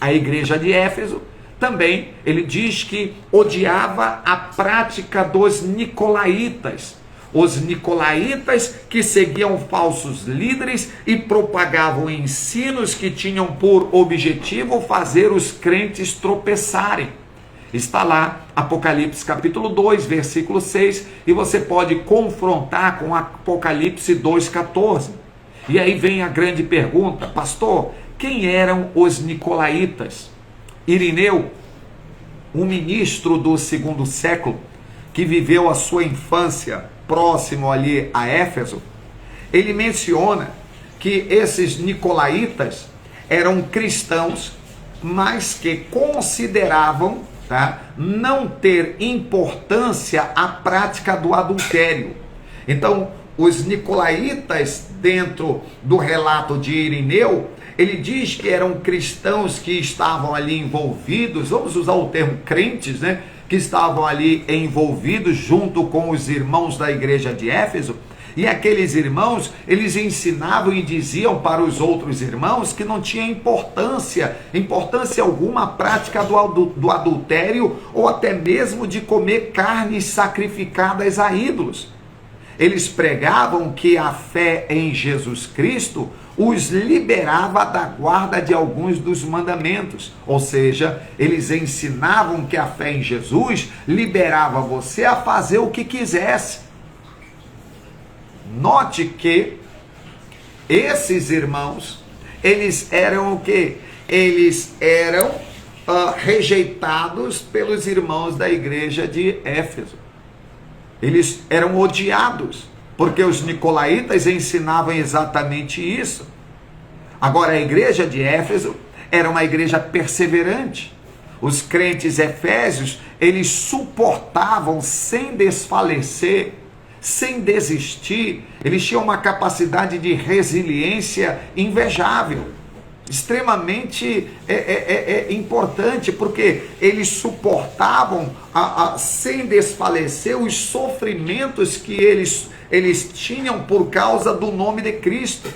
Speaker 1: A igreja de Éfeso também, ele diz que odiava a prática dos nicolaítas. Os nicolaítas que seguiam falsos líderes e propagavam ensinos que tinham por objetivo fazer os crentes tropeçarem. Está lá, Apocalipse capítulo 2, versículo 6, e você pode confrontar com Apocalipse 2,14. E aí vem a grande pergunta: pastor, quem eram os nicolaítas? Irineu, um ministro do segundo século, que viveu a sua infância próximo ali a Éfeso, ele menciona que esses nicolaítas eram cristãos, mas que consideravam não ter importância a prática do adultério. Então, os nicolaítas, dentro do relato de Irineu, ele diz que eram cristãos que estavam ali envolvidos, vamos usar o termo crentes, que estavam ali envolvidos junto com os irmãos da igreja de Éfeso. E aqueles irmãos, eles ensinavam e diziam para os outros irmãos que não tinha importância alguma a prática do adultério, ou até mesmo de comer carnes sacrificadas a ídolos. Eles pregavam que a fé em Jesus Cristo os liberava da guarda de alguns dos mandamentos. Ou seja, eles ensinavam que a fé em Jesus liberava você a fazer o que quisesse. Note que esses irmãos, eles eram o quê? Eles eram rejeitados pelos irmãos da igreja de Éfeso. Eles eram odiados, porque os nicolaítas ensinavam exatamente isso. Agora, a igreja de Éfeso era uma igreja perseverante. Os crentes efésios, eles suportavam sem desfalecer, sem desistir. Eles tinham uma capacidade de resiliência invejável. extremamente importante, porque eles suportavam sem desfalecer os sofrimentos que eles tinham por causa do nome de Cristo.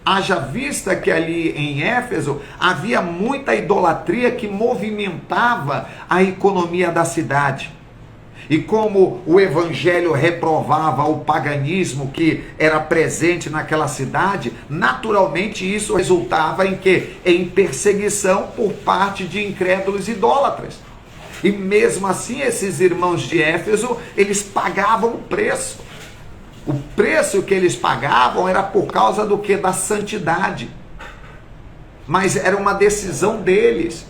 Speaker 1: Haja vista que ali em Éfeso havia muita idolatria que movimentava a economia da cidade. E como o evangelho reprovava o paganismo que era presente naquela cidade, naturalmente isso resultava em quê? Em perseguição por parte de incrédulos idólatras. E mesmo assim, esses irmãos de Éfeso, eles pagavam o preço. O preço que eles pagavam era por causa do quê? Da santidade. Mas era uma decisão deles.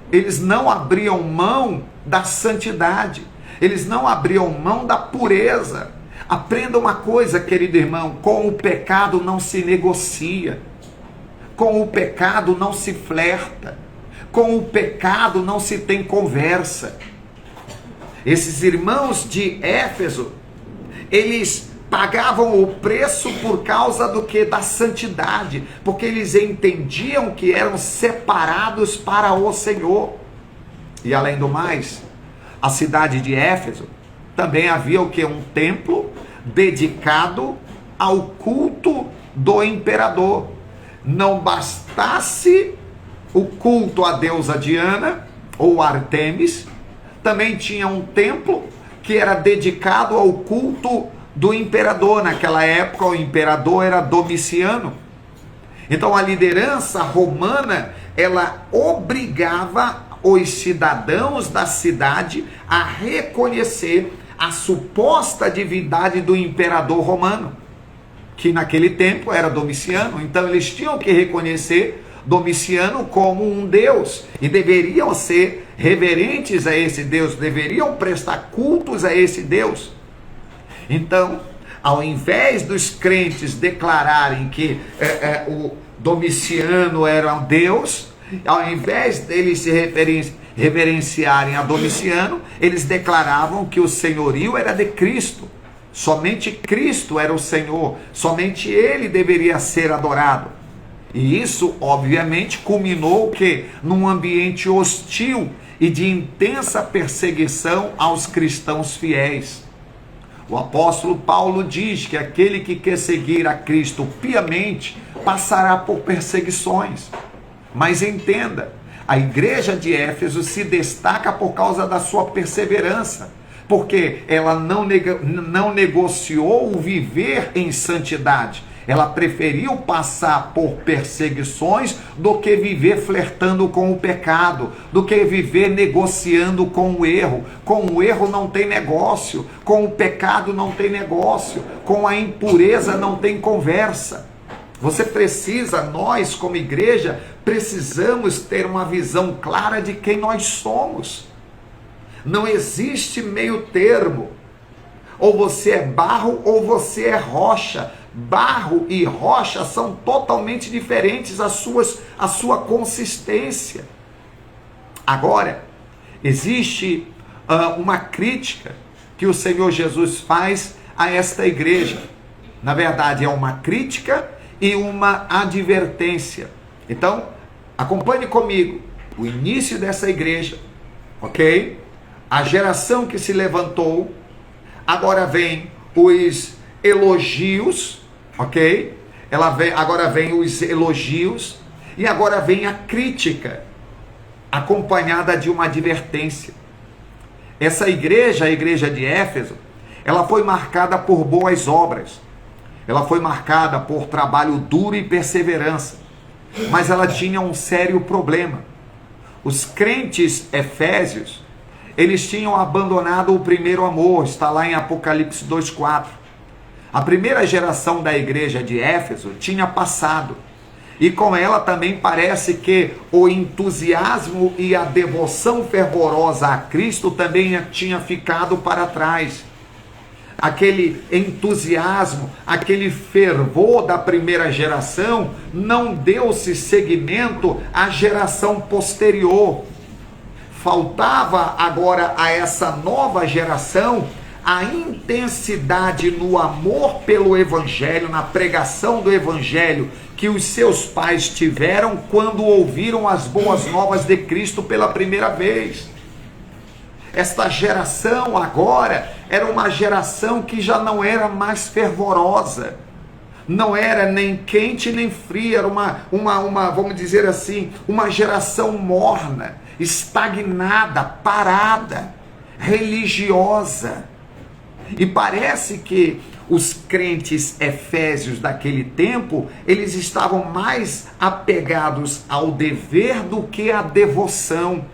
Speaker 1: Eles não abriam mão da santidade. Eles não abriam mão da pureza. Aprenda uma coisa, querido irmão: com o pecado não se negocia, com o pecado não se flerta, com o pecado não se tem conversa. Esses irmãos de Éfeso, eles pagavam o preço por causa do que? Da santidade, porque eles entendiam que eram separados para o Senhor. E além do mais, a cidade de Éfeso também havia o que? Um templo dedicado ao culto do imperador. Não bastasse o culto à deusa Diana ou Artemis, também tinha um templo que era dedicado ao culto do imperador. Naquela época o imperador era Domiciano. Então a liderança romana, ela obrigava os cidadãos da cidade a reconhecer a suposta divindade do imperador romano, que naquele tempo era Domiciano. Então eles tinham que reconhecer Domiciano como um deus e deveriam ser reverentes a esse deus, deveriam prestar cultos a esse deus. Então, ao invés dos crentes declararem que o Domiciano era um deus, ao invés deles se reverenciarem a Domiciano, eles declaravam que o senhorio era de Cristo. Somente Cristo era o Senhor, somente Ele deveria ser adorado. E isso, obviamente, culminou o quê? Num ambiente hostil e de intensa perseguição aos cristãos fiéis. O apóstolo Paulo diz que aquele que quer seguir a Cristo piamente passará por perseguições. Mas entenda, a igreja de Éfeso se destaca por causa da sua perseverança, porque ela não negociou o viver em santidade. Ela preferiu passar por perseguições do que viver flertando com o pecado, do que viver negociando com o erro. Com o erro não tem negócio, com o pecado não tem negócio, com a impureza não tem conversa. Você precisa, nós como igreja, precisamos ter uma visão clara de quem nós somos. Não existe meio termo. Ou você é barro ou você é rocha. Barro e rocha são totalmente diferentes, a sua consistência. Agora, existe uma crítica que o Senhor Jesus faz a esta igreja. Na verdade, é uma crítica e uma advertência. Então, acompanhe comigo o início dessa igreja, ok? A geração que se levantou, agora vem os elogios, ok? Agora vem os elogios e agora vem a crítica, acompanhada de uma advertência. Essa igreja, a igreja de Éfeso, ela foi marcada por boas obras, ela foi marcada por trabalho duro e perseverança, mas ela tinha um sério problema. Os crentes efésios, eles tinham abandonado o primeiro amor, está lá em Apocalipse 2:4. A primeira geração da igreja de Éfeso tinha passado, e com ela também parece que o entusiasmo e a devoção fervorosa a Cristo também tinha ficado para trás. Aquele entusiasmo, aquele fervor da primeira geração não deu-se seguimento à geração posterior. Faltava agora a essa nova geração a intensidade no amor pelo Evangelho, na pregação do Evangelho, que os seus pais tiveram quando ouviram as boas novas de Cristo pela primeira vez. Esta geração agora era uma geração que já não era mais fervorosa, não era nem quente nem fria, era vamos dizer assim, uma geração morna, estagnada, parada, religiosa. E parece que os crentes efésios daquele tempo, eles estavam mais apegados ao dever do que à devoção.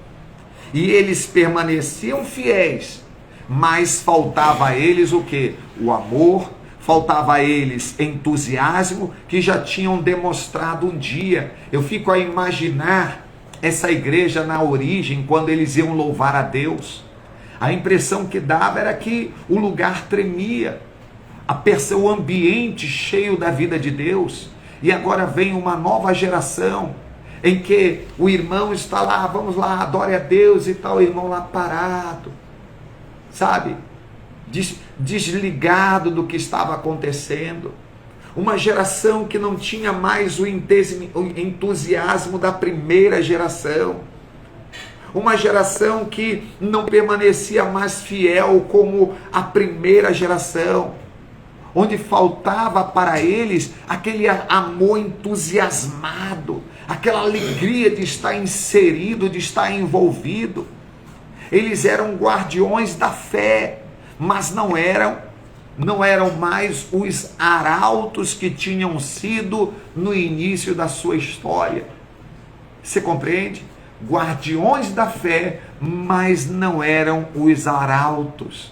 Speaker 1: E eles permaneciam fiéis, mas faltava a eles o quê? O amor, faltava a eles entusiasmo, que já tinham demonstrado um dia. Eu fico a imaginar essa igreja na origem, quando eles iam louvar a Deus. A impressão que dava era que o lugar tremia, o ambiente cheio da vida de Deus. E agora vem uma nova geração, em que o irmão está lá, vamos lá, adore a Deus e tal, o irmão lá parado, sabe, desligado do que estava acontecendo. Uma geração que não tinha mais o entusiasmo da primeira geração. Uma geração que não permanecia mais fiel como a primeira geração, onde faltava para eles aquele amor entusiasmado, aquela alegria de estar inserido, de estar envolvido. Eles eram guardiões da fé, mas não eram mais os arautos que tinham sido no início da sua história. Você compreende? Guardiões da fé, mas não eram os arautos.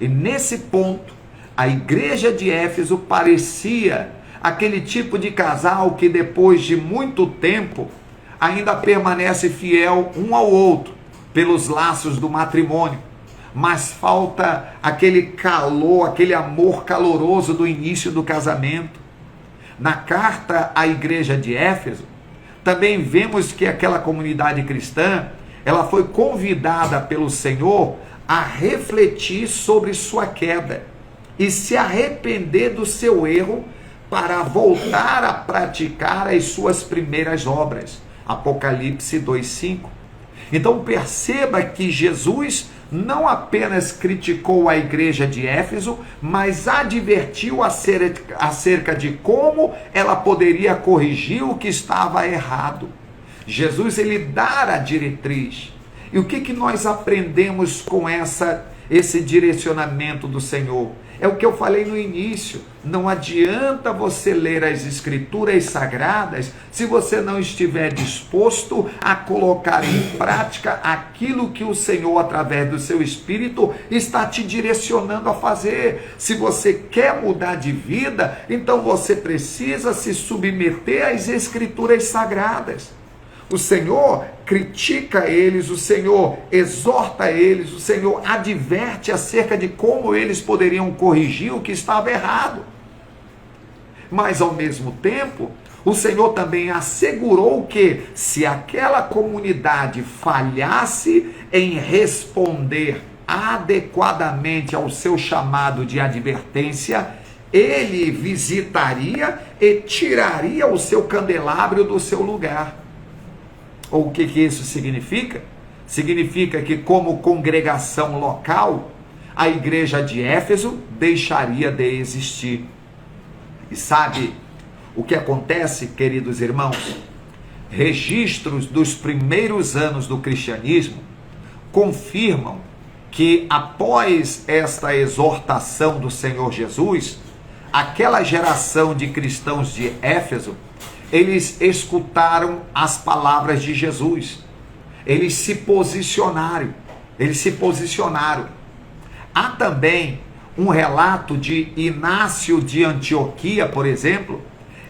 Speaker 1: E nesse ponto, a igreja de Éfeso parecia aquele tipo de casal que depois de muito tempo ainda permanece fiel um ao outro pelos laços do matrimônio, mas falta aquele calor, aquele amor caloroso do início do casamento. Na carta à igreja de Éfeso, também vemos que aquela comunidade cristã, ela foi convidada pelo Senhor a refletir sobre sua queda e se arrepender do seu erro para voltar a praticar as suas primeiras obras. Apocalipse 2:5. Então perceba que Jesus não apenas criticou a igreja de Éfeso, mas advertiu acerca de como ela poderia corrigir o que estava errado. Jesus, ele dá a diretriz. E o que nós aprendemos com esse direcionamento do Senhor? É o que eu falei no início. Não adianta você ler as escrituras sagradas se você não estiver disposto a colocar em prática aquilo que o Senhor, através do seu Espírito, está te direcionando a fazer. Se você quer mudar de vida, então você precisa se submeter às escrituras sagradas. O Senhor critica eles, o Senhor exorta eles, o Senhor adverte acerca de como eles poderiam corrigir o que estava errado. Mas ao mesmo tempo, o Senhor também assegurou que se aquela comunidade falhasse em responder adequadamente ao seu chamado de advertência, ele visitaria e tiraria o seu candelabro do seu lugar. O que isso significa? Significa que, como congregação local, a igreja de Éfeso deixaria de existir. E sabe o que acontece, queridos irmãos? Registros dos primeiros anos do cristianismo confirmam que, após esta exortação do Senhor Jesus, aquela geração de cristãos de Éfeso, eles escutaram as palavras de Jesus, eles se posicionaram. Há também um relato de Inácio de Antioquia, por exemplo.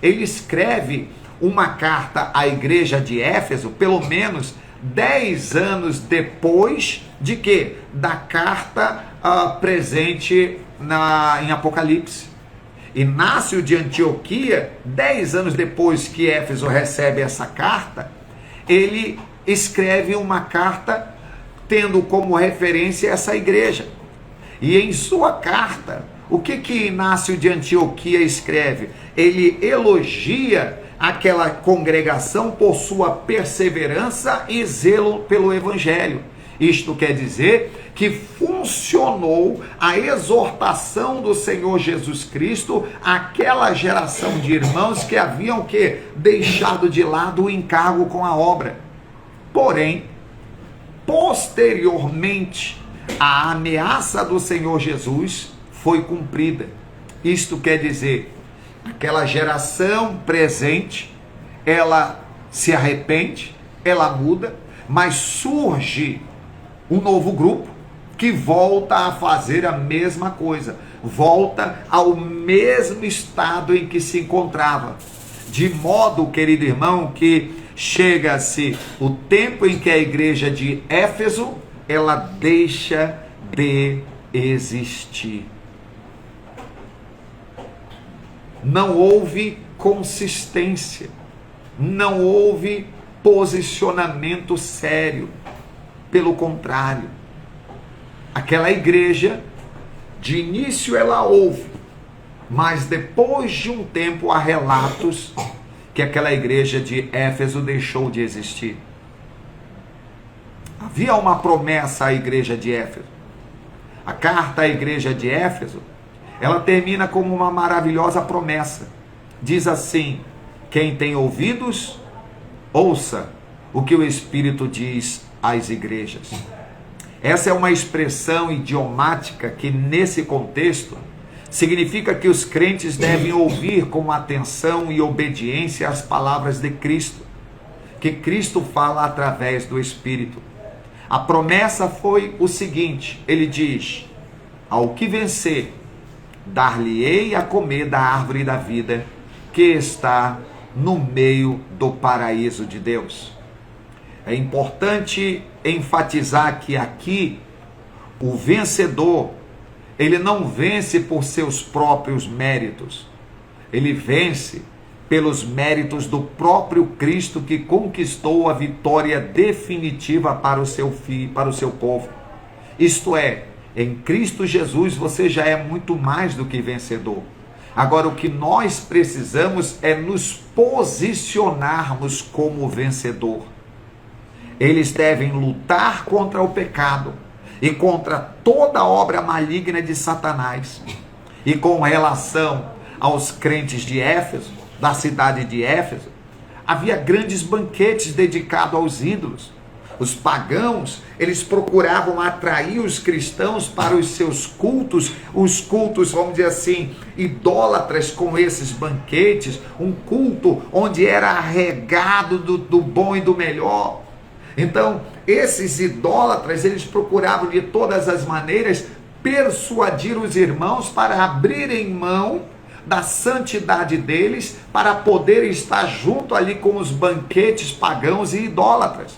Speaker 1: Ele escreve uma carta à igreja de Éfeso, pelo menos 10 anos depois de quê? Da carta presente em Apocalipse. Inácio de Antioquia, 10 anos depois que Éfeso recebe essa carta, ele escreve uma carta tendo como referência essa igreja. E em sua carta, o que Inácio de Antioquia escreve? Ele elogia aquela congregação por sua perseverança e zelo pelo evangelho. Isto quer dizer que funcionou a exortação do Senhor Jesus Cristo àquela geração de irmãos que haviam deixado de lado o encargo com a obra. Porém, posteriormente, a ameaça do Senhor Jesus foi cumprida. Isto quer dizer, aquela geração presente, ela se arrepende, ela muda, mas surge um novo grupo que volta a fazer a mesma coisa, volta ao mesmo estado em que se encontrava. De modo, querido irmão, que chega-se o tempo em que a igreja de Éfeso, ela deixa de existir. Não houve consistência, não houve posicionamento sério. Pelo contrário, aquela igreja, de início ela houve, mas depois de um tempo há relatos que aquela igreja de Éfeso deixou de existir. Havia uma promessa à igreja de Éfeso. A carta à igreja de Éfeso, ela termina como uma maravilhosa promessa. Diz assim: quem tem ouvidos, ouça o que o Espírito diz às igrejas. Essa é uma expressão idiomática que, nesse contexto, significa que os crentes devem ouvir com atenção e obediência as palavras de Cristo, que Cristo fala através do Espírito. A promessa foi o seguinte: ele diz: ao que vencer, dar-lhe-ei a comer da árvore da vida que está no meio do paraíso de Deus. É importante enfatizar que aqui o vencedor, ele não vence por seus próprios méritos, ele vence pelos méritos do próprio Cristo, que conquistou a vitória definitiva para o seu filho, para o seu povo. Isto é, em Cristo Jesus você já é muito mais do que vencedor. Agora, o que nós precisamos é nos posicionarmos como vencedor. Eles devem lutar contra o pecado e contra toda obra maligna de Satanás. E com relação aos crentes de Éfeso, da cidade de Éfeso, havia grandes banquetes dedicados aos ídolos. Os pagãos, eles procuravam atrair os cristãos para os seus cultos, os cultos, vamos dizer assim, idólatras, com esses banquetes, um culto onde era regado do bom e do melhor. Então, esses idólatras, eles procuravam de todas as maneiras persuadir os irmãos para abrirem mão da santidade deles, para poder estar junto ali com os banquetes pagãos e idólatras.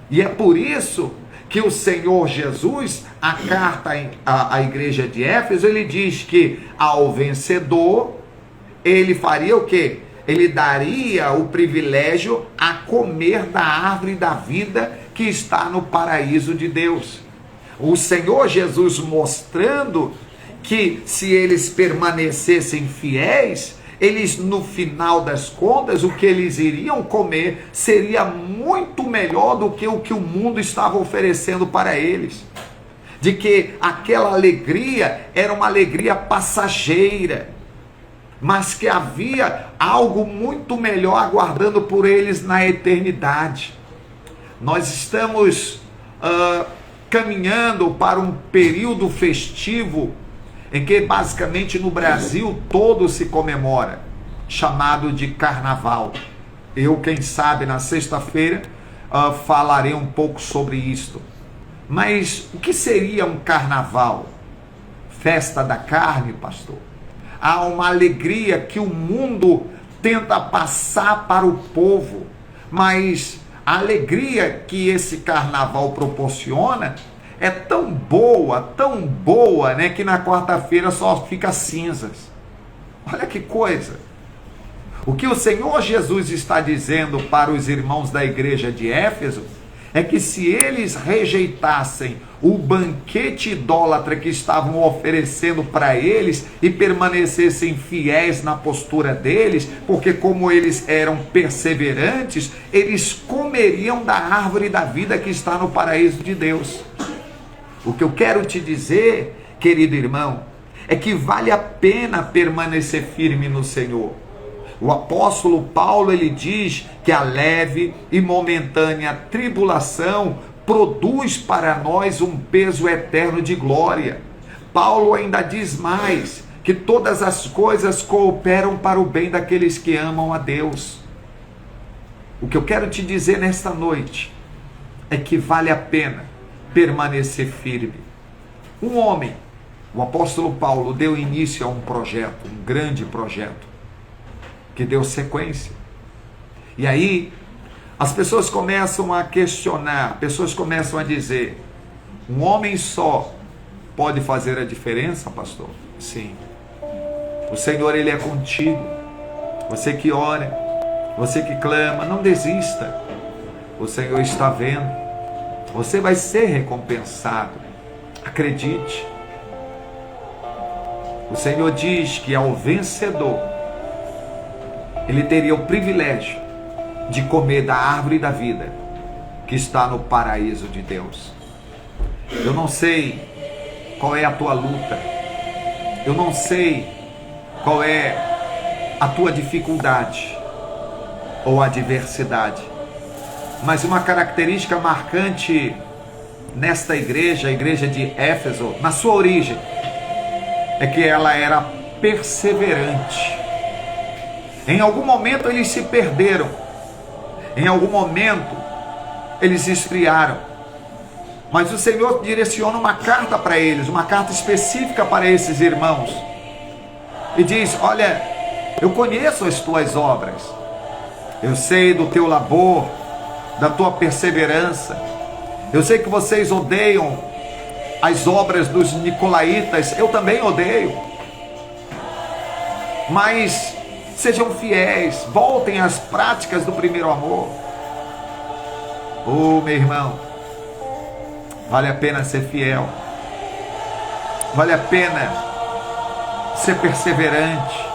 Speaker 1: E é por isso que o Senhor Jesus, a carta à igreja de Éfeso, ele diz que ao vencedor, ele faria o quê? Ele daria o privilégio a comer da árvore da vida que está no paraíso de Deus. O Senhor Jesus mostrando que se eles permanecessem fiéis, eles, no final das contas, o que eles iriam comer seria muito melhor do que o que o mundo estava oferecendo para eles. De que aquela alegria era uma alegria passageira, mas que havia algo muito melhor aguardando por eles na eternidade. Nós estamos caminhando para um período festivo em que basicamente no Brasil todo se comemora, chamado de carnaval. Eu, quem sabe, na sexta-feira falarei um pouco sobre isto. Mas o que seria um carnaval? Festa da carne, pastor? Há uma alegria que o mundo tenta passar para o povo, mas a alegria que esse carnaval proporciona é tão boa, né, que na quarta-feira só fica cinzas. Olha que coisa. O que o Senhor Jesus está dizendo para os irmãos da igreja de Éfeso é que se eles rejeitassem o banquete idólatra que estavam oferecendo para eles e permanecessem fiéis na postura deles, porque como eles eram perseverantes, eles comeriam da árvore da vida que está no paraíso de Deus. O que eu quero te dizer, querido irmão, é que vale a pena permanecer firme no Senhor. O apóstolo Paulo, ele diz que a leve e momentânea tribulação produz para nós um peso eterno de glória. Paulo ainda diz mais, que todas as coisas cooperam para o bem daqueles que amam a Deus. O que eu quero te dizer nesta noite é que vale a pena permanecer firme. Um homem, o apóstolo Paulo, deu início a um projeto, um grande projeto, que deu sequência. E aí, as pessoas começam a questionar, pessoas começam a dizer: um homem só pode fazer a diferença, pastor? Sim. O Senhor, ele é contigo. Você que ora, você que clama, não desista. O Senhor está vendo. Você vai ser recompensado. Acredite. O Senhor diz que ao vencedor, ele teria o privilégio de comer da árvore da vida que está no paraíso de Deus. Eu não sei qual é a tua luta, eu não sei qual é a tua dificuldade ou adversidade, mas uma característica marcante nesta igreja, a igreja de Éfeso, na sua origem, é que ela era perseverante. Em algum momento eles se perderam, em algum momento eles esfriaram, mas o Senhor direciona uma carta para eles, uma carta específica para esses irmãos, e diz: olha, eu conheço as tuas obras, eu sei do teu labor, da tua perseverança, eu sei que vocês odeiam as obras dos nicolaítas, eu também odeio, mas sejam fiéis, voltem às práticas do primeiro amor. Oh, meu irmão, vale a pena ser fiel, vale a pena ser perseverante,